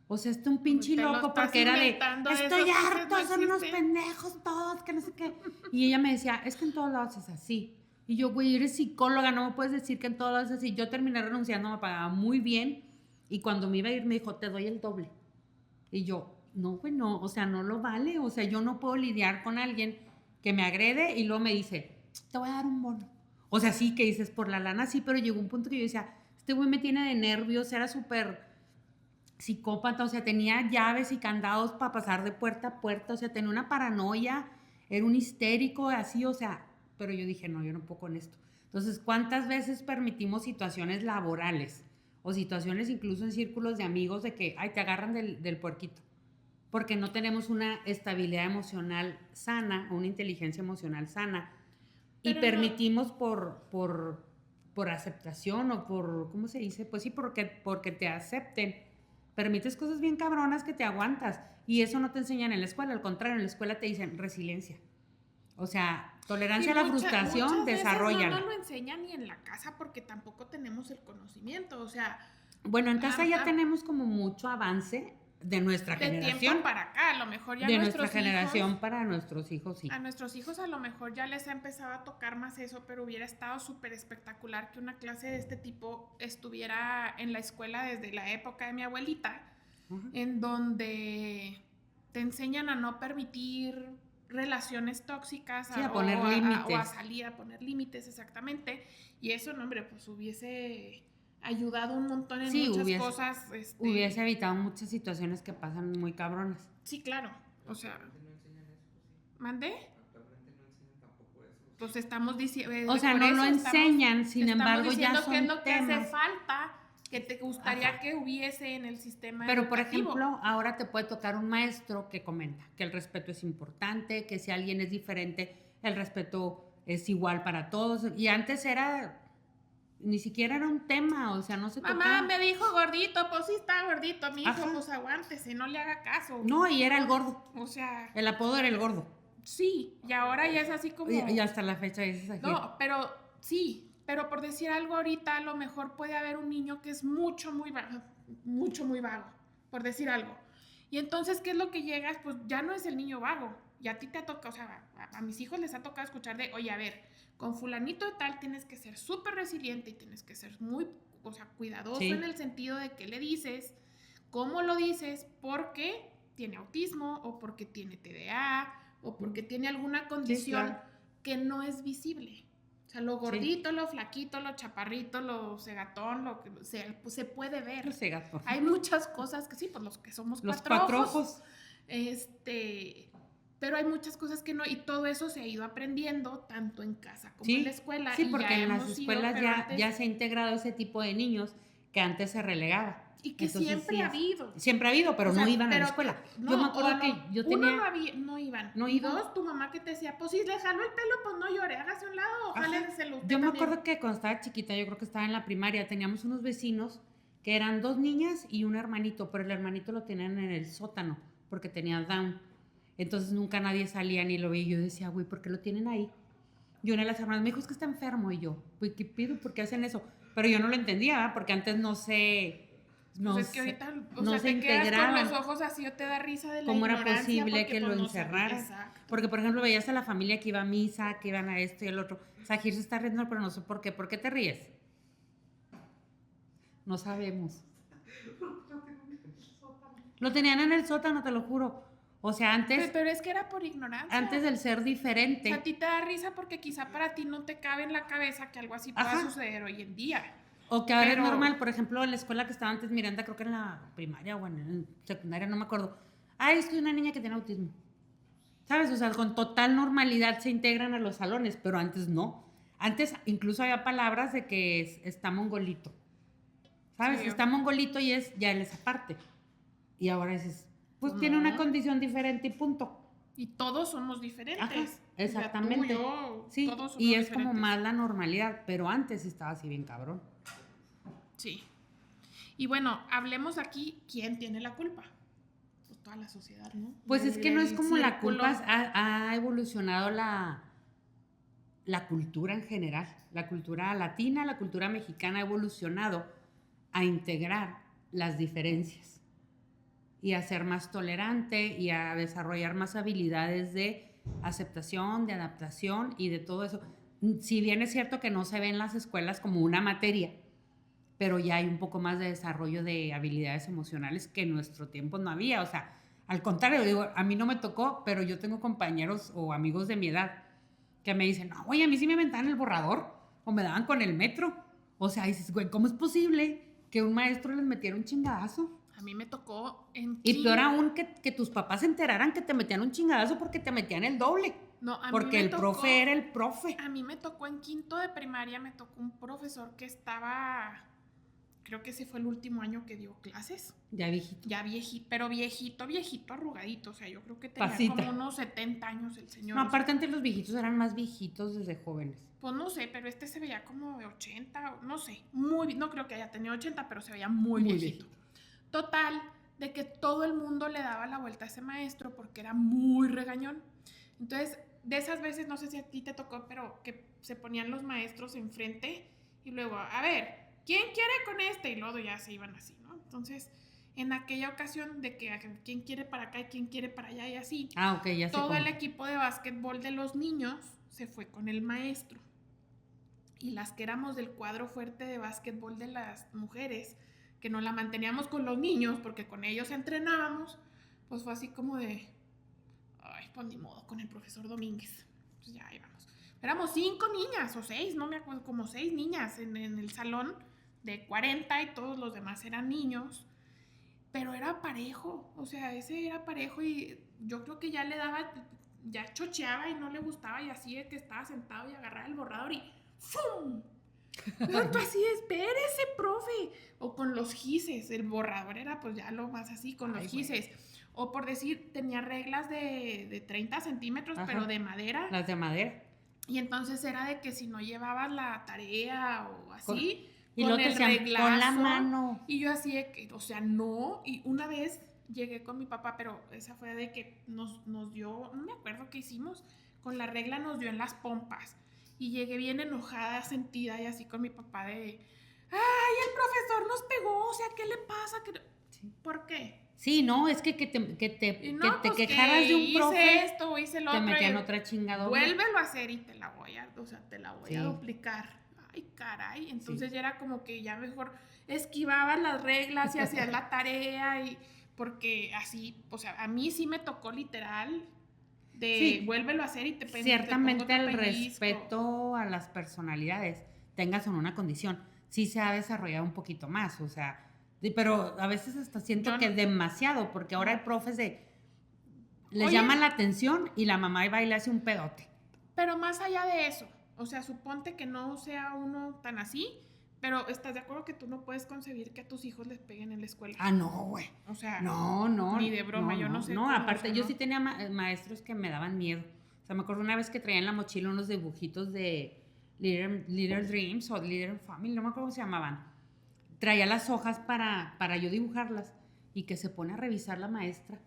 O sea, un pinche loco, porque era de, estoy harto, no son unos pendejos todos, que no sé qué. Y ella me decía, es que en todos lados es así. Y yo, güey, eres psicóloga, no me puedes decir que en todos lados es así. Yo terminé renunciando, me pagaba muy bien. Y cuando me iba a ir me dijo, te doy el doble. Y yo, no, güey, no, o sea, no lo vale. O sea, yo no puedo lidiar con alguien que me agrede y luego me dice, te voy a dar un bono. O sea, sí, que dices, por la lana, sí, pero llegó un punto que yo decía, este güey me tiene de nervios, era súper psicópata, o sea, tenía llaves y candados para pasar de puerta a puerta, o sea, tenía una paranoia, era un histérico, así, o sea, pero yo dije, no, yo no puedo con esto. Entonces, ¿cuántas veces permitimos situaciones laborales o situaciones incluso en círculos de amigos de que, ay, te agarran del puerquito? Porque no tenemos una estabilidad emocional sana, una inteligencia emocional sana, pero y permitimos por aceptación o por, ¿cómo se dice? Pues sí, porque te acepten. Permites cosas bien cabronas que te aguantas. Y eso no te enseñan en la escuela. Al contrario, en la escuela te dicen resiliencia. O sea, tolerancia a la frustración, desarrollala. No lo enseñan ni en la casa porque tampoco tenemos el conocimiento. O sea... Bueno, en casa ya tenemos como mucho avance de nuestra generación. De tiempo para acá, a lo mejor ya de nuestra generación hijos, para nuestros hijos, sí. A nuestros hijos a lo mejor ya les ha empezado a tocar más eso, pero hubiera estado súper espectacular que una clase de este tipo estuviera en la escuela desde la época de mi abuelita, en donde te enseñan a no permitir relaciones tóxicas, sí, a poner límites. O a salir a poner límites, exactamente. Y eso, no, hombre, pues hubiese ayudado un montón en muchas cosas. Hubiese evitado muchas situaciones que pasan muy cabronas. Sí, claro. O sea, ¿mandé? Pues estamos diciendo... O sea, no lo enseñan, sin embargo, ya son que es lo que hace falta, que te gustaría que hubiese en el sistema Pero, educativo. por ejemplo, ahora te puede tocar un maestro que comenta que el respeto es importante, que si alguien es diferente, el respeto es igual para todos. Y antes era... Ni siquiera era un tema, o sea, no se tocaba. Mamá me dijo gordito, pues sí está gordito, mi hijo, pues aguántese, no le haga caso. No, y era el gordo. O sea... El apodo era el gordo. Sí, y ahora ya es así como... Y hasta la fecha es así. No, pero sí, pero por decir algo ahorita, a lo mejor puede haber un niño que es mucho, muy vago, por decir algo. Y entonces, ¿qué es lo que llegas? Pues ya no es el niño vago, y a ti te toca, o sea, a mis hijos les ha tocado escuchar de, oye, a ver, con fulanito de tal tienes que ser súper resiliente y tienes que ser muy, o sea, cuidadoso en el sentido de qué le dices, cómo lo dices, porque tiene autismo o porque tiene TDA o porque tiene alguna condición que no es visible. O sea, lo gordito, lo flaquito, lo chaparrito, lo cegatón, lo que pues se puede ver. Los cegatón. Hay muchas cosas que sí, pues los que somos los cuatro ojos. pero hay muchas cosas que no, y todo eso se ha ido aprendiendo tanto en casa como Sí, en la escuela. sí, Y porque ya en las hemos escuelas ido, pero ya se ha integrado ese tipo de niños que antes se relegaba. y que Entonces, siempre sí ha habido. Siempre ha habido, pero O sea, no iban a la pero escuela. no, Yo me acuerdo que yo uno tenía... no iban. No y iban. dos, tu mamá que te decía, pues si le jaló el pelo, pues no llore, hágase a un lado, ojalá usted Yo me también. acuerdo que cuando estaba chiquita, yo creo que estaba en la primaria, teníamos unos vecinos que eran 2 niñas y un hermanito, pero el hermanito lo tenían en el sótano porque tenía Down. Entonces nunca nadie salía ni lo veía. Y yo decía, güey, ¿por qué lo tienen ahí? Y una de las hermanas me dijo, es que está enfermo. Y yo, pues, ¿qué pido? ¿Por qué hacen eso? Pero yo no lo entendía, ¿verdad? Porque antes no se... No, pues es que ahorita, o no sea, se te quedas con integraban. los ojos así o te da risa de la ¿Cómo era ignorancia posible porque, que pues, lo no sabes. encerraran? Exacto. Porque, por ejemplo, veías a la familia que iba a misa, que iban a esto y el otro. Sajir se está riendo, pero no sé por qué. ¿Por qué te ríes? No sabemos. Lo tenían en el sótano, te lo juro. O sea, antes... Pero es que era por ignorancia. Antes del ser diferente. O sea, a ti te da risa porque quizá para ti no te cabe en la cabeza que algo así pueda suceder hoy en día. O que ahora es normal, por ejemplo, en la escuela que estaba antes Miranda, creo que en la primaria o en secundaria, no me acuerdo. Ay, es que es una niña que tiene autismo. ¿Sabes? O sea, con total normalidad se integran a los salones, pero antes no. Antes incluso había palabras de que está mongolito. ¿Sabes? Sí, está mongolito y ya él es aparte. Y ahora dices, pues tiene una condición diferente y punto. Y todos somos diferentes. Ajá, exactamente. O sea, tú, yo, sí, todos somos y es diferentes. como más la normalidad, pero antes estaba así bien cabrón. Sí. Y bueno, hablemos aquí quién tiene la culpa. Pues toda la sociedad, ¿no? Pues es que no es como la culpa, ha evolucionado la cultura en general. La cultura latina, la cultura mexicana ha evolucionado a integrar las diferencias y a ser más tolerante y a desarrollar más habilidades de aceptación, de adaptación y de todo eso. Si bien es cierto que no se ve en las escuelas como una materia, pero ya hay un poco más de desarrollo de habilidades emocionales que en nuestro tiempo no había. O sea, al contrario, digo, a mí no me tocó, pero yo tengo compañeros o amigos de mi edad que me dicen, no, oye, a mí sí me aventaban el borrador o me daban con el metro. O sea, dices, güey, ¿cómo es posible que un maestro les metiera un chingadazo? A mí me tocó en... Y peor aún que tus papás se enteraran que te metían un chingadazo porque te metían el doble. No, a porque mí el profe era el profe. A mí me tocó en quinto de primaria, me tocó un profesor que estaba... Creo que ese fue el último año que dio clases. Ya viejito. Ya viejito, pero viejito, arrugadito. O sea, yo creo que tenía como unos 70 años el señor. No, aparte antes los viejitos eran más viejitos desde jóvenes. Pues no sé, pero este se veía como de 80, no sé. No creo que haya tenido 80, pero se veía muy viejito. Total, de que todo el mundo le daba la vuelta a ese maestro porque era muy regañón. Entonces, de esas veces, no sé si a ti te tocó, pero que se ponían los maestros enfrente y luego, a ver, ¿quién quiere con este? Y luego ya se iban así, ¿no? Entonces, en aquella ocasión de que quién quiere para acá y quién quiere para allá y así, ya todo el equipo de básquetbol de los niños se fue con el maestro. Y las que éramos del cuadro fuerte de básquetbol de las mujeres, que nos la manteníamos con los niños porque con ellos entrenábamos, pues fue así como de, ay, pues ni modo, con el profesor Domínguez. Pues ya íbamos. Éramos 5 niñas o 6, no me acuerdo, como 6 niñas en el salón de 40 y todos los demás eran niños, pero era parejo, o sea, ese era parejo y yo creo que ya le daba, ya chocheaba y no le gustaba y así de que estaba sentado y agarraba el borrador y ¡fum! Tanto así, espérese, profe. O con los gises, el borrador era pues ya lo más así, con los gises. O por decir, tenía reglas de 30 centímetros, pero de madera. Las de madera. Y entonces era de que si no llevabas la tarea o así, con el reglazo. Con la mano. Y yo así de que, o sea, no. Y una vez llegué con mi papá, pero esa fue de que nos dio, no me acuerdo qué hicimos, con la regla nos dio en las pompas. Y llegué bien enojada, sentida y así con mi papá de, ¡ay, el profesor nos pegó! O sea, ¿qué le pasa? Sí. ¿Por qué? Sí, no, es que te pues quejaras de un profe, hice esto, hice lo te otro. Te metían otra chingadora. Vuélvelo a hacer y te la voy a duplicar. Ay, caray. Entonces ya era como que ya mejor esquivabas las reglas y hacías la tarea y porque así, o sea, a mí sí me tocó literal vuélvelo a hacer y te ciertamente te el respeto a las personalidades, tengas o no una condición, sí se ha desarrollado un poquito más, o sea, pero a veces hasta siento que es demasiado, porque ahora hay profes de les llama la atención y la mamá va y le hace un pedote. Pero más allá de eso, o sea, suponte que no sea uno tan así, pero ¿estás de acuerdo que tú no puedes concebir que a tus hijos les peguen en la escuela? Ah, no, güey. O sea, no. Ni de broma, yo no sé. No, aparte, yo sí tenía maestros que me daban miedo. O sea, me acuerdo una vez que traía en la mochila unos dibujitos de Little Dreams o Little Family, no me acuerdo cómo se llamaban. Traía las hojas para yo dibujarlas y que se pone a revisar la maestra.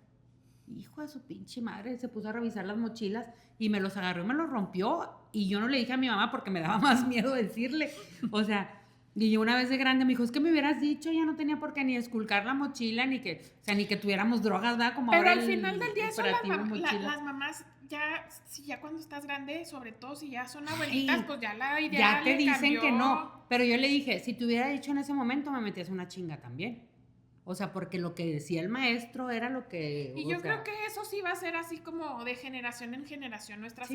Hijo de su pinche madre, se puso a revisar las mochilas y me los agarró y me los rompió. Y yo no le dije a mi mamá porque me daba más miedo decirle. O sea, y yo una vez de grande me dijo, es que me hubieras dicho, ya no tenía por qué ni esculcar la mochila, ni que tuviéramos drogas, ¿verdad? Como pero ahora al final del día son las mamás, ya cuando estás grande, sobre todo si ya son abuelitas, pues ya la idea ya te dicen cambió. que no. Pero yo le dije, si te hubiera dicho en ese momento, me metías una chinga también. O sea, porque lo que decía el maestro era lo que... Y yo creo que eso sí va a ser así como de generación en generación. Nuestras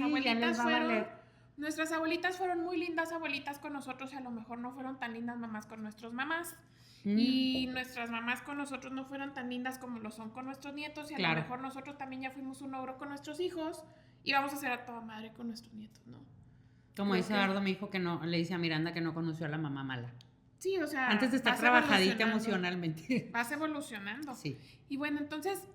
abuelitas fueron muy lindas abuelitas con nosotros y a lo mejor no fueron tan lindas mamás con nuestras mamás. Y nuestras mamás con nosotros no fueron tan lindas como lo son con nuestros nietos y a lo mejor nosotros también ya fuimos un ogro con nuestros hijos y vamos a ser a toda madre con nuestros nietos, ¿no? Como dice Eduardo, mi hijo, que no, le dice a Miranda que no conoció a la mamá mala. Sí, o sea... Antes de estar trabajadita emocionalmente. Vas evolucionando. Sí. Y bueno, entonces,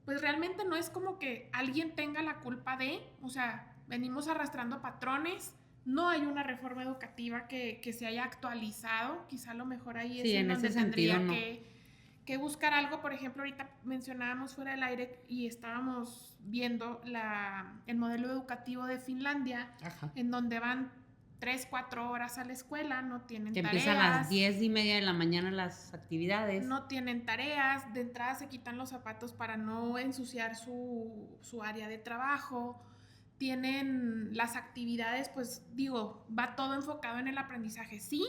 pues realmente no es como que alguien tenga la culpa de, o sea, venimos arrastrando patrones, no hay una reforma educativa que se haya actualizado, quizá a lo mejor ahí es en donde tendría que buscar algo. Por ejemplo, ahorita mencionábamos fuera del aire y estábamos viendo el modelo educativo de Finlandia, en donde van 3-4 horas a la escuela, no tienen tareas. Empiezan a las 10:30 de la mañana las actividades. No tienen tareas, de entrada se quitan los zapatos para no ensuciar su área de trabajo. Tienen las actividades, pues digo, va todo enfocado en el aprendizaje, sí,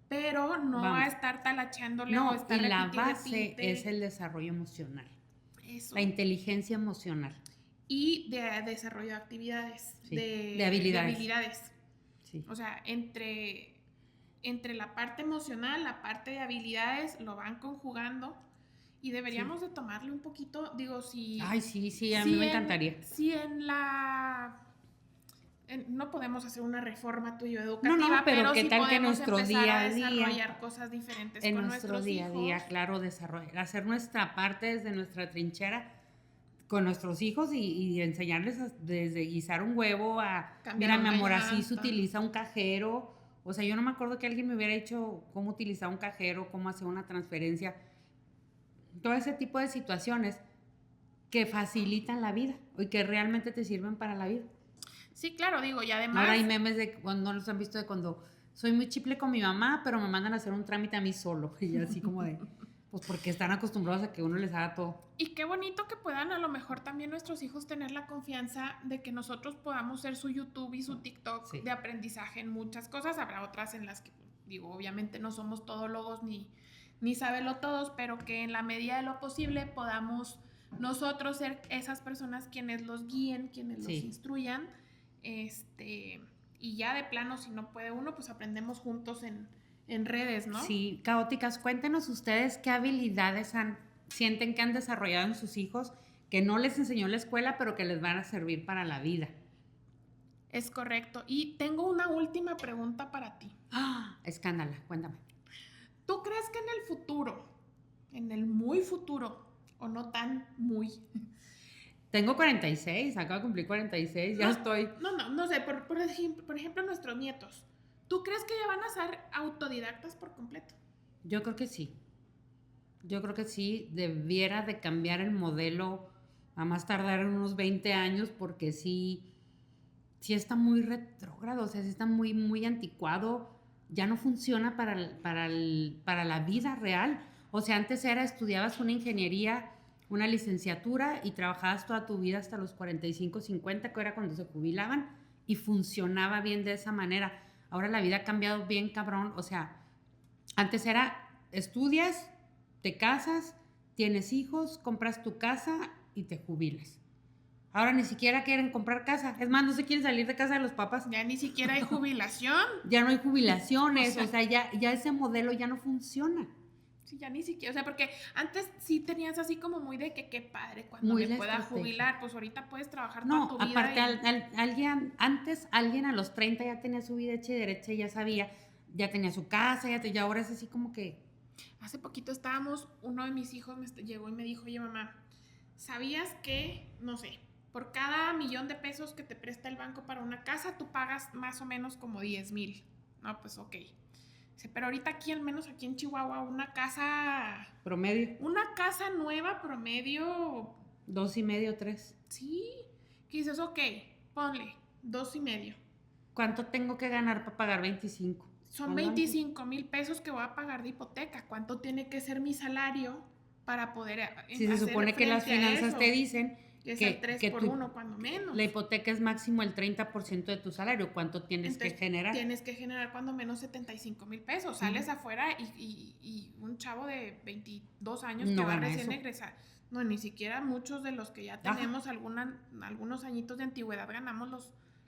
pero no va a estar talacheándole o estar y la base es el desarrollo emocional. Eso. La inteligencia emocional. Y de desarrollo de actividades. Sí, de habilidades. Sí. O sea, entre la parte emocional, la parte de habilidades, lo van conjugando y deberíamos de tomarle un poquito, digo, si... Ay, sí, a mí me encantaría. Si no podemos hacer una reforma tú y yo educativa, pero qué sí tal que nuestro día a día desarrollar cosas diferentes en con nuestro día a día, claro, hacer nuestra parte desde nuestra trinchera con nuestros hijos y enseñarles desde guisar un huevo a, mira, mi amor, así se utiliza un cajero. O sea, yo no me acuerdo que alguien me hubiera dicho cómo utilizar un cajero, cómo hacer una transferencia. Todo ese tipo de situaciones que facilitan la vida y que realmente te sirven para la vida. Sí, claro, digo, y además... Ahora hay memes de cuando los han visto de cuando soy muy chiple con mi mamá, pero me mandan a hacer un trámite a mí solo. Y así como de... Pues porque están acostumbrados a que uno les haga todo. Y qué bonito que puedan a lo mejor también nuestros hijos tener la confianza de que nosotros podamos ser su YouTube y su TikTok de aprendizaje en muchas cosas. Habrá otras en las que, digo, obviamente no somos todólogos ni sabelo todos, pero que en la medida de lo posible podamos nosotros ser esas personas quienes los guíen, quienes los instruyan. Y ya de plano, si no puede uno, pues aprendemos juntos en redes, ¿no? Sí, caóticas, cuéntenos ustedes qué habilidades sienten que han desarrollado en sus hijos que no les enseñó la escuela, pero que les van a servir para la vida. Es correcto. Y tengo una última pregunta para ti. Escándala, cuéntame. ¿Tú crees que en el futuro, en el muy futuro, o no tan muy... Tengo 46, acabo de cumplir 46, ya estoy... No sé, por ejemplo, nuestros nietos. ¿Tú crees que ya van a ser autodidactas por completo? Yo creo que sí. Debiera de cambiar el modelo a más tardar unos 20 años porque sí está muy retrógrado, o sea, sí está muy, muy anticuado, ya no funciona para la vida real. O sea, antes estudiabas una ingeniería, una licenciatura y trabajabas toda tu vida hasta los 45, 50, que era cuando se jubilaban, y funcionaba bien de esa manera. Ahora la vida ha cambiado bien cabrón, o sea, antes estudias, te casas, tienes hijos, compras tu casa y te jubilas. Ahora ni siquiera quieren comprar casa, es más, no se quieren salir de casa de los papás. Ya ni siquiera hay jubilación. Ya no hay jubilaciones, o sea ya ese modelo ya no funciona. Sí, ya ni siquiera, o sea, porque antes sí tenías así como muy de que qué padre cuando Muy me la pueda estrategia. jubilar, pues ahorita puedes trabajar toda No, tu vida aparte, alguien a los 30 ya tenía su vida hecha y derecha y ya sabía, ya tenía su casa, ya ahora es así como que... Hace poquito estábamos, uno de mis hijos llegó y me dijo, oye mamá, ¿sabías que, no sé, por cada $1,000,000 que te presta el banco para una casa, tú pagas más o menos como 10,000? No, pues ok. Dice, pero ahorita aquí, al menos aquí en Chihuahua, Promedio. una casa nueva promedio, 2.5, 3. sí, que dices, ok, ponle 2,5. ¿Cuánto tengo que ganar para pagar 25? Son 25,000 pesos que voy a pagar de hipoteca. ¿Cuánto tiene que ser mi salario para poder Si se hacer supone que las frente a finanzas eso? te dicen Es el 3 por tu, 1 cuando menos. la hipoteca es máximo el 30% de tu salario. ¿Cuánto tienes Entonces, que generar? tienes que generar cuando menos 75,000 pesos. Sales afuera y un chavo de 22 años No que va gana recién eso. egresar. No, ni siquiera muchos de los que ya tenemos algunos añitos de antigüedad ganamos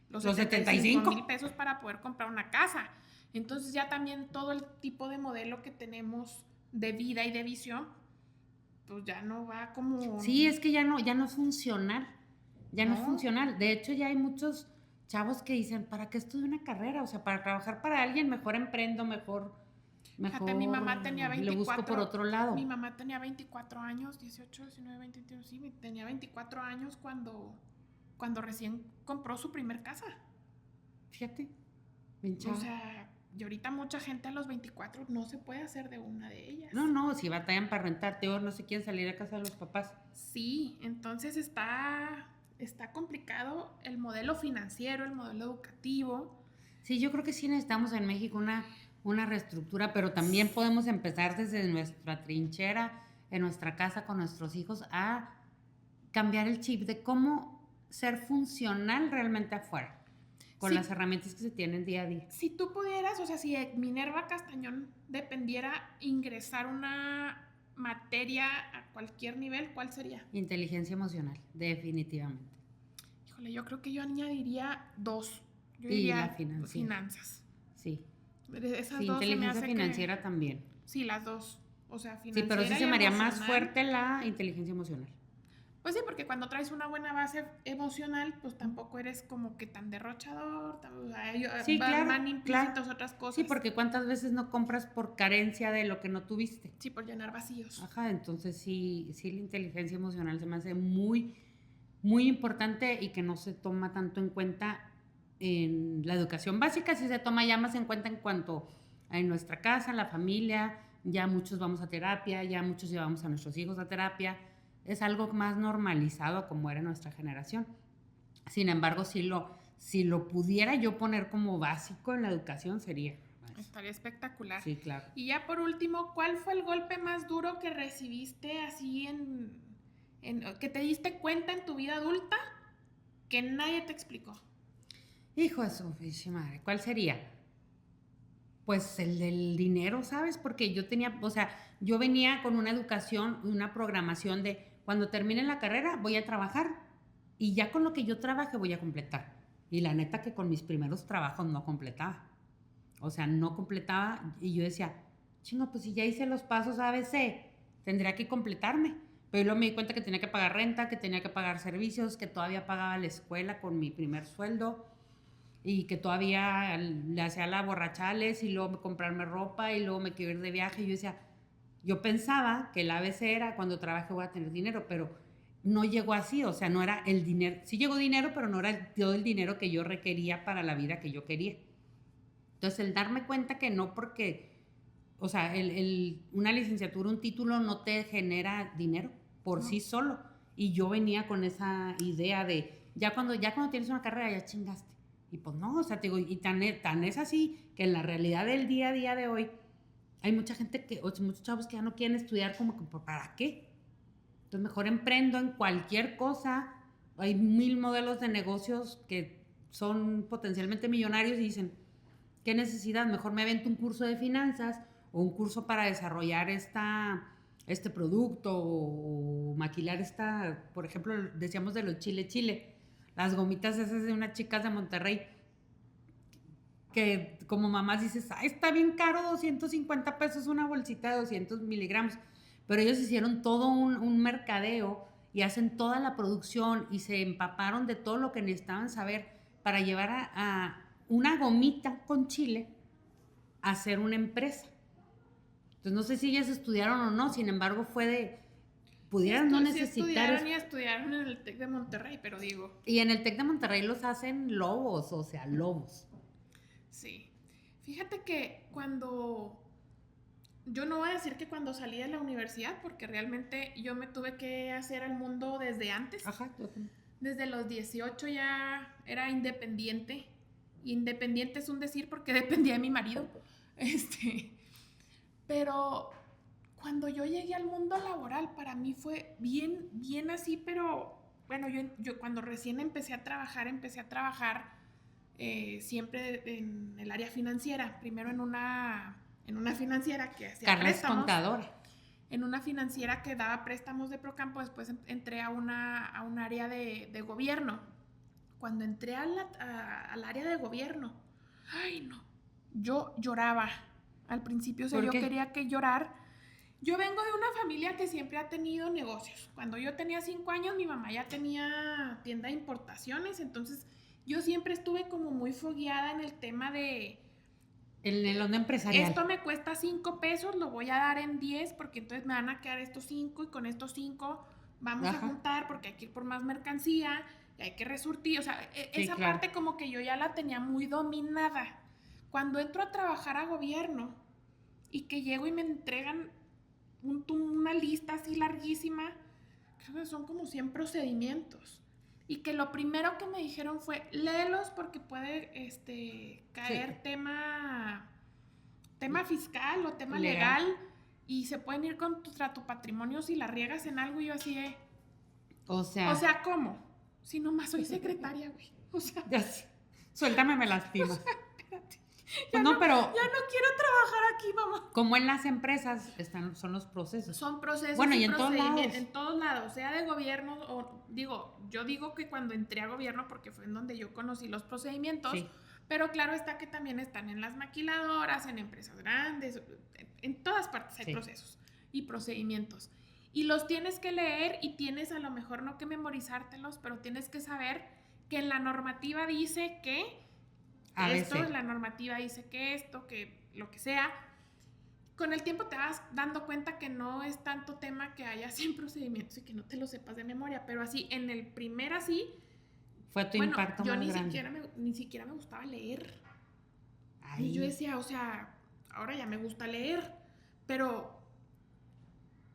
los 75,000 pesos para poder comprar una casa. Entonces ya también todo el tipo de modelo que tenemos de vida y de visión, pues ya no va como... Sí, es que ya no es funcional. Ya no es No. funcional. De hecho, ya hay muchos chavos que dicen, ¿para qué estudio una carrera? O sea, para trabajar para alguien, mejor emprendo, mejor Fíjate, mi mamá tenía 24. le busco por otro lado. Mi mamá tenía 24 años, 18, 19, 20, 21, sí, tenía 24 años cuando recién compró su primer casa. Fíjate, bien chavo. O sea, y ahorita mucha gente a los 24 no se puede hacer de una de ellas. No, si batallan para rentarte o no se quieren salir a casa de los papás. Sí, entonces está complicado el modelo financiero, el modelo educativo. Sí, yo creo que sí necesitamos en México una reestructura, pero también podemos empezar desde nuestra trinchera, en nuestra casa, con nuestros hijos, a cambiar el chip de cómo ser funcional realmente afuera, con las herramientas que se tienen día a día. Si tú pudieras, o sea, si Minerva Castañón dependiera ingresar una materia a cualquier nivel, ¿cuál sería? Inteligencia emocional, definitivamente. Híjole, yo creo que yo añadiría 2. Yo Y diría la finanzas. Sí. Esas sí, dos se me inteligencia hace financiera también. Sí, las dos. O sea, Sí, financiera pero sí se me haría más emocional. fuerte la inteligencia emocional. Pues sí, porque cuando traes una buena base emocional, pues tampoco eres como que tan derrochador, Sí, van implícitas otras cosas. Sí, porque cuántas veces no compras por carencia de lo que no tuviste. Sí, por llenar vacíos. Ajá, entonces sí la inteligencia emocional se me hace muy, muy importante y que no se toma tanto en cuenta en la educación básica, sí se toma ya más en cuenta en cuanto a en nuestra casa, en la familia, ya muchos vamos a terapia, ya muchos llevamos a nuestros hijos a terapia. Es algo más normalizado como era nuestra generación. Sin embargo, si lo pudiera yo poner como básico en la educación, sería. Estaría espectacular. Sí, claro. Y ya por último, ¿cuál fue el golpe más duro que recibiste así que te diste cuenta en tu vida adulta que nadie te explicó? Hijo de su ficha madre, ¿cuál sería? Pues el del dinero, ¿sabes? Porque yo venía con una educación, una programación de cuando termine la carrera voy a trabajar y ya con lo que yo trabaje voy a completar. Y la neta que con mis primeros trabajos no completaba. O sea, no completaba y yo decía, chingo, pues si ya hice los pasos ABC, tendría que completarme. Pero luego me di cuenta que tenía que pagar renta, que tenía que pagar servicios, que todavía pagaba la escuela con mi primer sueldo y que todavía le hacía la borrachales y luego comprarme ropa y luego me quiero ir de viaje. Y yo decía, yo pensaba que el ABC era cuando trabaje voy a tener dinero, pero no llegó así, o sea, no era el dinero. Sí llegó dinero, pero no era todo el dinero que yo requería para la vida que yo quería. Entonces, el darme cuenta que no porque, o sea, una licenciatura, un título no te genera dinero por sí solo. Y yo venía con esa idea de, ya cuando tienes una carrera ya chingaste. Y pues no, o sea, te digo, y tan es así que en la realidad del día a día de hoy hay mucha gente muchos chavos que ya no quieren estudiar como que ¿para qué? Entonces mejor emprendo en cualquier cosa. Hay 1000 modelos de negocios que son potencialmente millonarios y dicen, ¿qué necesidad? Mejor me avento un curso de finanzas o un curso para desarrollar este producto o maquilar por ejemplo, decíamos de los chile, las gomitas esas de unas chicas de Monterrey que como mamás dices, ay, está bien caro, 250 pesos una bolsita de 200 miligramos. Pero ellos hicieron todo un mercadeo y hacen toda la producción y se empaparon de todo lo que necesitaban saber para llevar a una gomita con chile a hacer una empresa. Entonces, no sé si ellas estudiaron o no, sin embargo, fue de... Pudieran no necesitar... Sí estudiaron en el TEC de Monterrey, pero digo... Y en el TEC de Monterrey los hacen lobos, o sea, lobos. Sí. Fíjate que cuando... Yo no voy a decir que cuando salí de la universidad, porque realmente yo me tuve que hacer al mundo desde antes. Ajá. Desde los 18 ya era independiente. Independiente es un decir porque dependía de mi marido. Pero cuando yo llegué al mundo laboral, para mí fue bien, bien así, pero bueno, yo cuando recién empecé a trabajar siempre en el área financiera. Primero en una financiera que hacía Carla es préstamos. contadora. En una financiera que daba préstamos de Procampo, después entré a un área de gobierno. Cuando entré al área de gobierno, ay no, yo lloraba al principio, o sea, yo quería que llorar. Yo vengo de una familia que siempre ha tenido negocios. Cuando yo tenía 5 años, mi mamá ya tenía tienda de importaciones, entonces yo siempre estuve como muy fogueada en el tema de... El onda empresarial. Esto me cuesta 5 pesos, lo voy a dar en 10 porque entonces me van a quedar estos 5 y con estos 5 vamos a juntar porque hay que ir por más mercancía y hay que resurtir. O sea, esa parte como que yo ya la tenía muy dominada. Cuando entro a trabajar a gobierno y que llego y me entregan una lista así larguísima, creo que son como 100 procedimientos. Y que lo primero que me dijeron fue, léelos porque puede caer tema fiscal o tema legal y se pueden ir contra tu patrimonio si la riegas en algo. Y yo así de... O sea, ¿cómo? Si nomás soy secretaria, güey. O sea... Suéltame, me lastima. O sea, espérate. Pues no, pero... Ya no quiero trabajar aquí, mamá. Como en las empresas son los procesos. Son procesos. Bueno, y en todos lados. En todos lados, sea de gobierno o... yo digo que cuando entré a gobierno porque fue en donde yo conocí los procedimientos, sí. Pero claro está que también están en las maquiladoras, en empresas grandes, en todas partes hay procesos y procedimientos. Y los tienes que leer y tienes a lo mejor no que memorizártelos, pero tienes que saber que en la normativa dice que esto, en la normativa dice que esto, que lo que sea. Con el tiempo te vas dando cuenta que no es tanto tema que haya 100 procedimientos y que no te lo sepas de memoria, pero así, en el primer así... Fue tu impacto más grande. Yo ni siquiera me gustaba leer. Ay. Y yo decía, o sea, ahora ya me gusta leer, pero,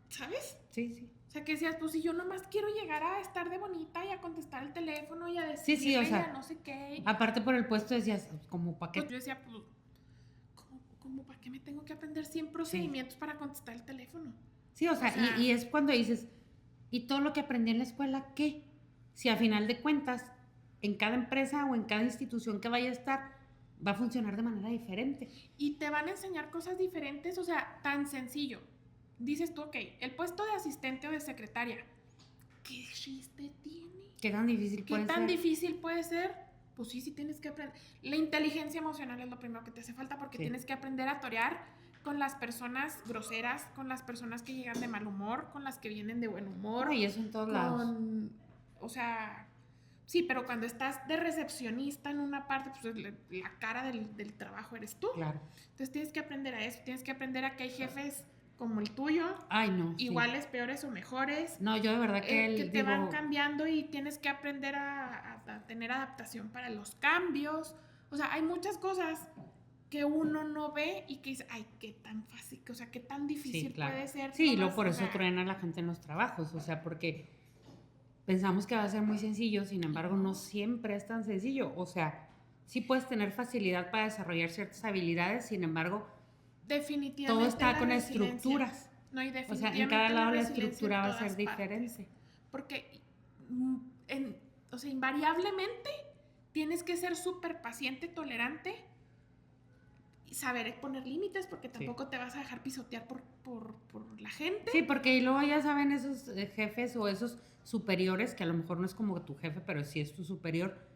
¿sabes? Sí. O sea, que decías, pues si yo nomás quiero llegar a estar de bonita y a contestar el teléfono y a decir, sí, o sea, no sé qué. Aparte por el puesto decías, como para qué. Pues yo decía, pues, ¿cómo para qué me tengo que aprender 100 procedimientos para contestar el teléfono? Sí, o sea, y es cuando dices, ¿y todo lo que aprendí en la escuela qué? Si a final de cuentas, en cada empresa o en cada institución que vaya a estar, va a funcionar de manera diferente. Y te van a enseñar cosas diferentes, o sea, tan sencillo. Dices tú, ok, el puesto de asistente o de secretaria, ¿qué chiste tiene? ¿Qué tan difícil puede ser? ¿Qué tan difícil puede ser? Pues sí tienes que aprender. La inteligencia emocional es lo primero que te hace falta porque tienes que aprender a torear con las personas groseras, con las personas que llegan de mal humor, con las que vienen de buen humor. Y eso en todos lados. O sea, sí, pero cuando estás de recepcionista en una parte, pues la cara del trabajo eres tú. Claro. Entonces tienes que aprender a eso, tienes que aprender a que hay jefes como el tuyo. Ay, no. Iguales, peores o mejores. No, yo de verdad que te van cambiando y tienes que aprender a tener adaptación para los cambios. O sea, hay muchas cosas que uno no ve y que dice, ay, qué tan fácil, o sea, qué tan difícil puede ser. Sí, luego por eso truenan a la gente en los trabajos, o sea, porque pensamos que va a ser muy sencillo, sin embargo, no siempre es tan sencillo. O sea, sí puedes tener facilidad para desarrollar ciertas habilidades, sin embargo, definitivamente todo está con estructuras. No, y definitivamente o sea, en cada lado la estructura va a ser diferente. Porque, o sea, invariablemente tienes que ser súper paciente, tolerante, y saber poner límites, porque tampoco te vas a dejar pisotear por la gente. Sí, porque luego ya saben esos jefes o esos superiores, que a lo mejor no es como tu jefe, pero sí es tu superior,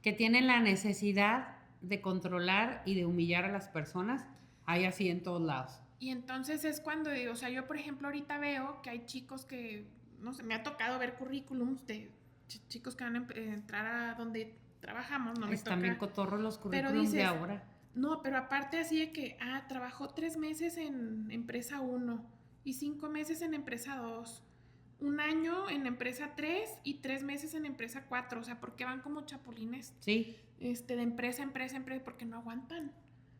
que tienen la necesidad de controlar y de humillar a las personas hay así en todos lados. Y entonces es cuando, o sea, yo por ejemplo ahorita veo que hay chicos que, no sé, me ha tocado ver currículums de chicos que van a entrar a donde trabajamos, no me Están bien cotorros los currículums dices, de ahora. No, pero aparte así de que, trabajó 3 meses en empresa 1 y 5 meses en empresa 2, 1 año en empresa 3 y 3 meses en empresa 4, o sea, porque van como chapulines. Sí. De empresa a empresa, porque no aguantan.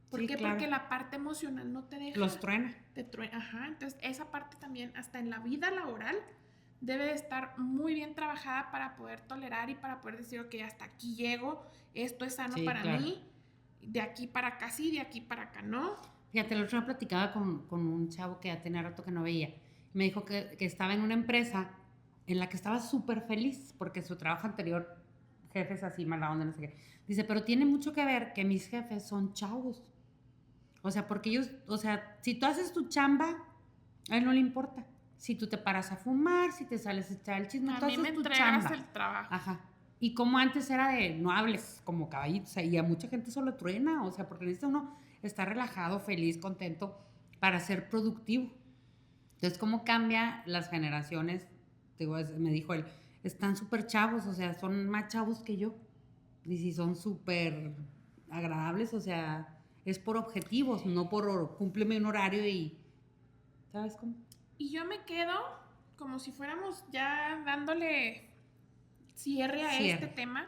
¿Por sí, qué? claro. Porque la parte emocional no te deja. Los truena. Ajá, entonces esa parte también, hasta en la vida laboral, debe de estar muy bien trabajada para poder tolerar y para poder decir, ok, hasta aquí llego, esto es sano para mí, de aquí para acá sí, de aquí para acá no. Fíjate, el otro día platicaba con un chavo que ya tenía rato que no veía. Me dijo que estaba en una empresa en la que estaba súper feliz porque su trabajo anterior, jefes así, mala onda, no sé qué. Dice, pero tiene mucho que ver que mis jefes son chavos. O sea, porque ellos, o sea, si tú haces tu chamba, a él no le importa. Si tú te paras a fumar, si te sales a echar el chisme, tú haces tu chamba. El trabajo. Ajá. Y como antes era de no hables como caballito, o sea, y a mucha gente solo truena, o sea, porque necesita uno estar relajado, feliz, contento para ser productivo. Entonces, ¿cómo cambia las generaciones? Digo, me dijo él, están súper chavos, o sea, son más chavos que yo. Y si son súper agradables, o sea, es por objetivos, no por cúmpleme un horario y... ¿Sabes cómo? Y yo me quedo como si fuéramos ya dándole cierre a este tema.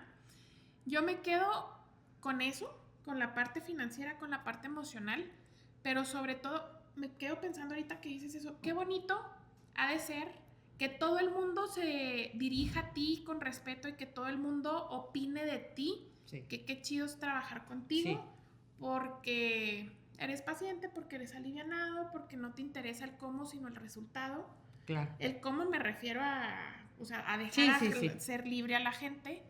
Yo me quedo con eso, con la parte financiera, con la parte emocional, pero sobre todo me quedo pensando ahorita que dices eso, qué bonito ha de ser que todo el mundo se dirija a ti con respeto y que todo el mundo opine de ti, que qué chido es trabajar contigo, porque eres paciente, porque eres alivianado, porque no te interesa el cómo, sino el resultado. Claro. El cómo me refiero a dejar ser libre a la gente.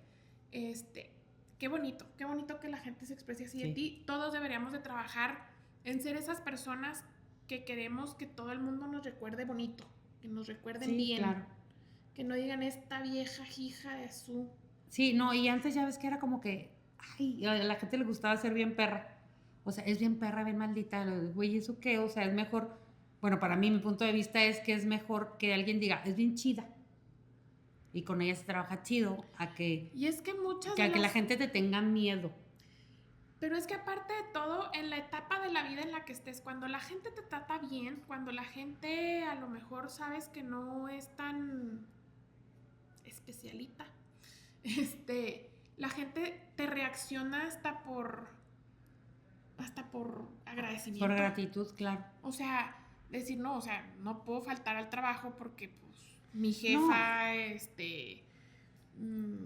Qué bonito que la gente se exprese así de ti. Todos deberíamos de trabajar en ser esas personas que queremos que todo el mundo nos recuerde bonito, que nos recuerden bien. Claro. Que no digan esta vieja hija de su... Sí, no, y antes ya ves que era como que, ay, a la gente le gustaba ser bien perra. O sea, es bien perra, bien maldita. Güey, ¿eso qué? O sea, es mejor... Bueno, para mí, mi punto de vista es que es mejor que alguien diga, es bien chida. Y con ella se trabaja chido, a que... Y es que que la gente te tenga miedo. Pero es que aparte de todo, en la etapa de la vida en la que estés, cuando la gente te trata bien, cuando la gente a lo mejor sabes que no es tan especialita, la gente te reacciona hasta por agradecimiento. Por gratitud, claro. O sea, decir, no, o sea, no puedo faltar al trabajo porque, pues, mi jefa,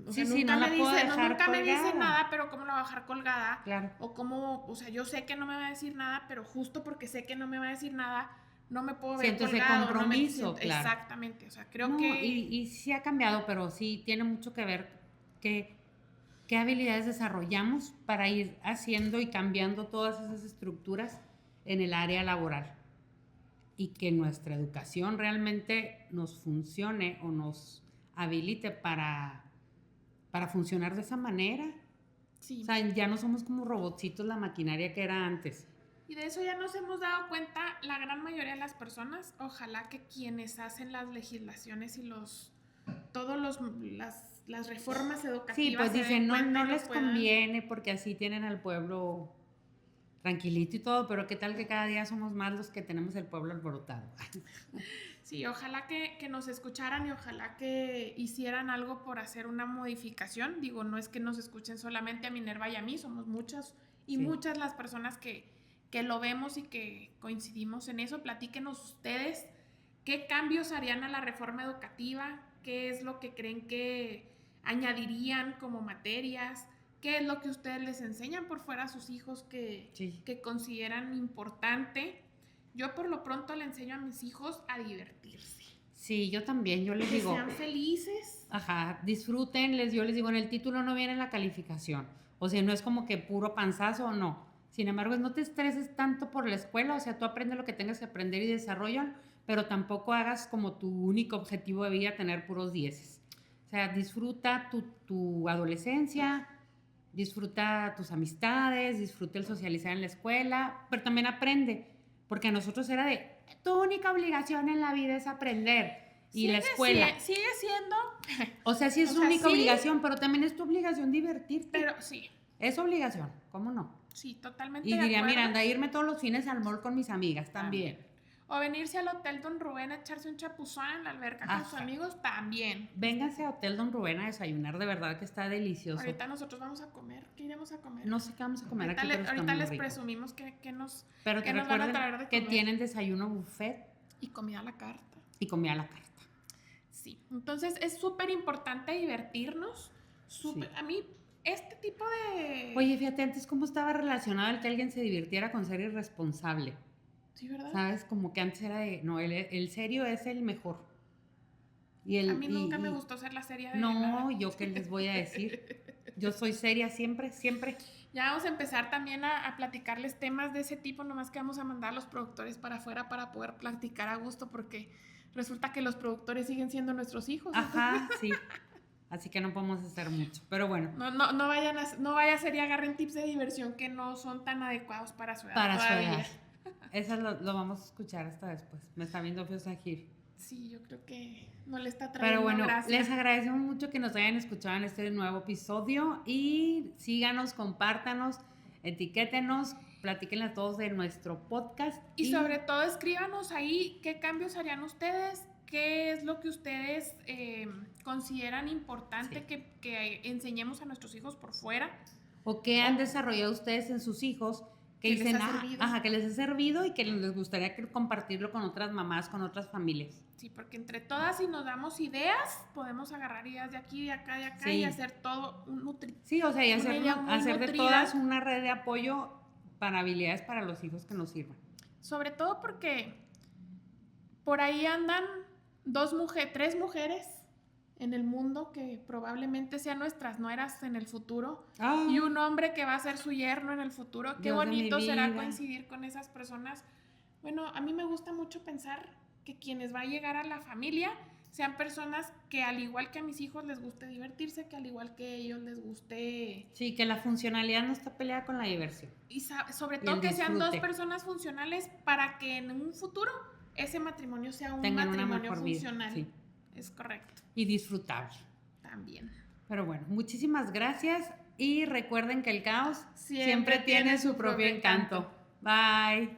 o sea, nunca me dice nada, pero cómo la voy a dejar colgada. Claro. O cómo, o sea, yo sé que no me va a decir nada, pero justo porque sé que no me va a decir nada, no me puedo ver colgado. Ese compromiso, claro. Exactamente, o sea, creo que... Y sí ha cambiado, pero sí tiene mucho que ver qué habilidades desarrollamos para ir haciendo y cambiando todas esas estructuras en el área laboral. Y que nuestra educación realmente nos funcione o nos habilite para funcionar de esa manera. Sí. O sea, ya no somos como robotcitos la maquinaria que era antes. Y de eso ya nos hemos dado cuenta la gran mayoría de las personas. Ojalá que quienes hacen las legislaciones y las reformas educativas... Sí, pues dicen, no les conviene porque así tienen al pueblo tranquilito y todo, pero qué tal que cada día somos más los que tenemos el pueblo alborotado. Sí, ojalá que nos escucharan y ojalá que hicieran algo por hacer una modificación. Digo, no es que nos escuchen solamente a Minerva y a mí, somos muchas y muchas las personas que lo vemos y que coincidimos en eso. Platíquenos ustedes qué cambios harían a la reforma educativa, qué es lo que creen que añadirían como materias, qué es lo que ustedes les enseñan por fuera a sus hijos que consideran importante. Yo por lo pronto le enseño a mis hijos a divertirse. Sí, yo también, yo les digo. Que sean felices. Ajá, disfrútenles, yo les digo, en el título no viene la calificación. O sea, no es como que puro panzazo o no. Sin embargo, no te estreses tanto por la escuela, o sea, tú aprendes lo que tengas que aprender y desarrollan, pero tampoco hagas como tu único objetivo de vida tener puros 10. O sea, disfruta tu adolescencia, disfruta tus amistades, disfruta el socializar en la escuela, pero también aprende, porque a nosotros era de, tu única obligación en la vida es aprender. Y la escuela. Sigue siendo. O sea, sí es su única obligación, pero también es tu obligación divertirte. Pero sí. Es obligación, ¿cómo no? Sí, totalmente. Y diría, mira, anda a irme todos los fines al mall con mis amigas también. O venirse al Hotel Don Rubén a echarse un chapuzón en la alberca con sus amigos también. Vénganse a Hotel Don Rubén a desayunar, de verdad que está delicioso. Ahorita nosotros vamos a comer. ¿Qué iremos a comer? No sé qué vamos a comer ahorita aquí, pero ahorita les rico. presumimos que nos, pero que nos van a traer de comer. Que tienen desayuno buffet. Y comida a la carta. Y comida a la carta. Sí, entonces es súper importante divertirnos. Sí. A mí, este tipo de... Oye, fíjate, antes cómo estaba relacionado el que alguien se divirtiera con ser irresponsable. Sí, ¿verdad? ¿Sabes? Como que antes era de, no, el serio es el mejor. A mí nunca me gustó ser la seria de no, nada. yo qué les voy a decir. Yo soy seria siempre, siempre. Ya vamos a empezar también a platicarles temas de ese tipo, nomás que vamos a mandar a los productores para afuera para poder platicar a gusto, porque resulta que los productores siguen siendo nuestros hijos. Ajá, sí. Así que no podemos hacer mucho, pero bueno. No vaya a ser y agarren tips de diversión que no son tan adecuados para su edad. Para su edad. Eso lo vamos a escuchar hasta después. Me está viendo Fiosajir. Sí, yo creo que no le está trayendo. Pero bueno, gracia. Les agradecemos mucho que nos hayan escuchado en este nuevo episodio y síganos, compártanos, etiquétenos, platíquenle a todos de nuestro podcast. Y sobre todo escríbanos ahí qué cambios harían ustedes, qué es lo que ustedes consideran importante que enseñemos a nuestros hijos por fuera. O qué han desarrollado ustedes en sus hijos que dicen, que les ha servido y que les gustaría compartirlo con otras mamás, con otras familias. Sí, porque entre todas, si nos damos ideas, podemos agarrar ideas de aquí, de acá, y hacer todo un nutrición. Sí, o sea, y hacer de todas una red de apoyo para habilidades para los hijos que nos sirvan. Sobre todo porque por ahí andan 3 mujeres en el mundo que probablemente sean nuestras nueras en el futuro y un hombre que va a ser su yerno en el futuro. Qué bonito será coincidir con esas personas. Bueno, a mí me gusta mucho pensar que quienes va a llegar a la familia sean personas que al igual que a mis hijos les guste divertirse, que al igual que ellos les guste... Sí, que la funcionalidad no está peleada con la diversión. Y sobre todo que sean 2 personas funcionales para que en un futuro ese matrimonio sea un matrimonio funcional. Sí. Es correcto. Y disfrutable. También. Pero bueno, muchísimas gracias y recuerden que el caos siempre tiene su propio encanto. Bye.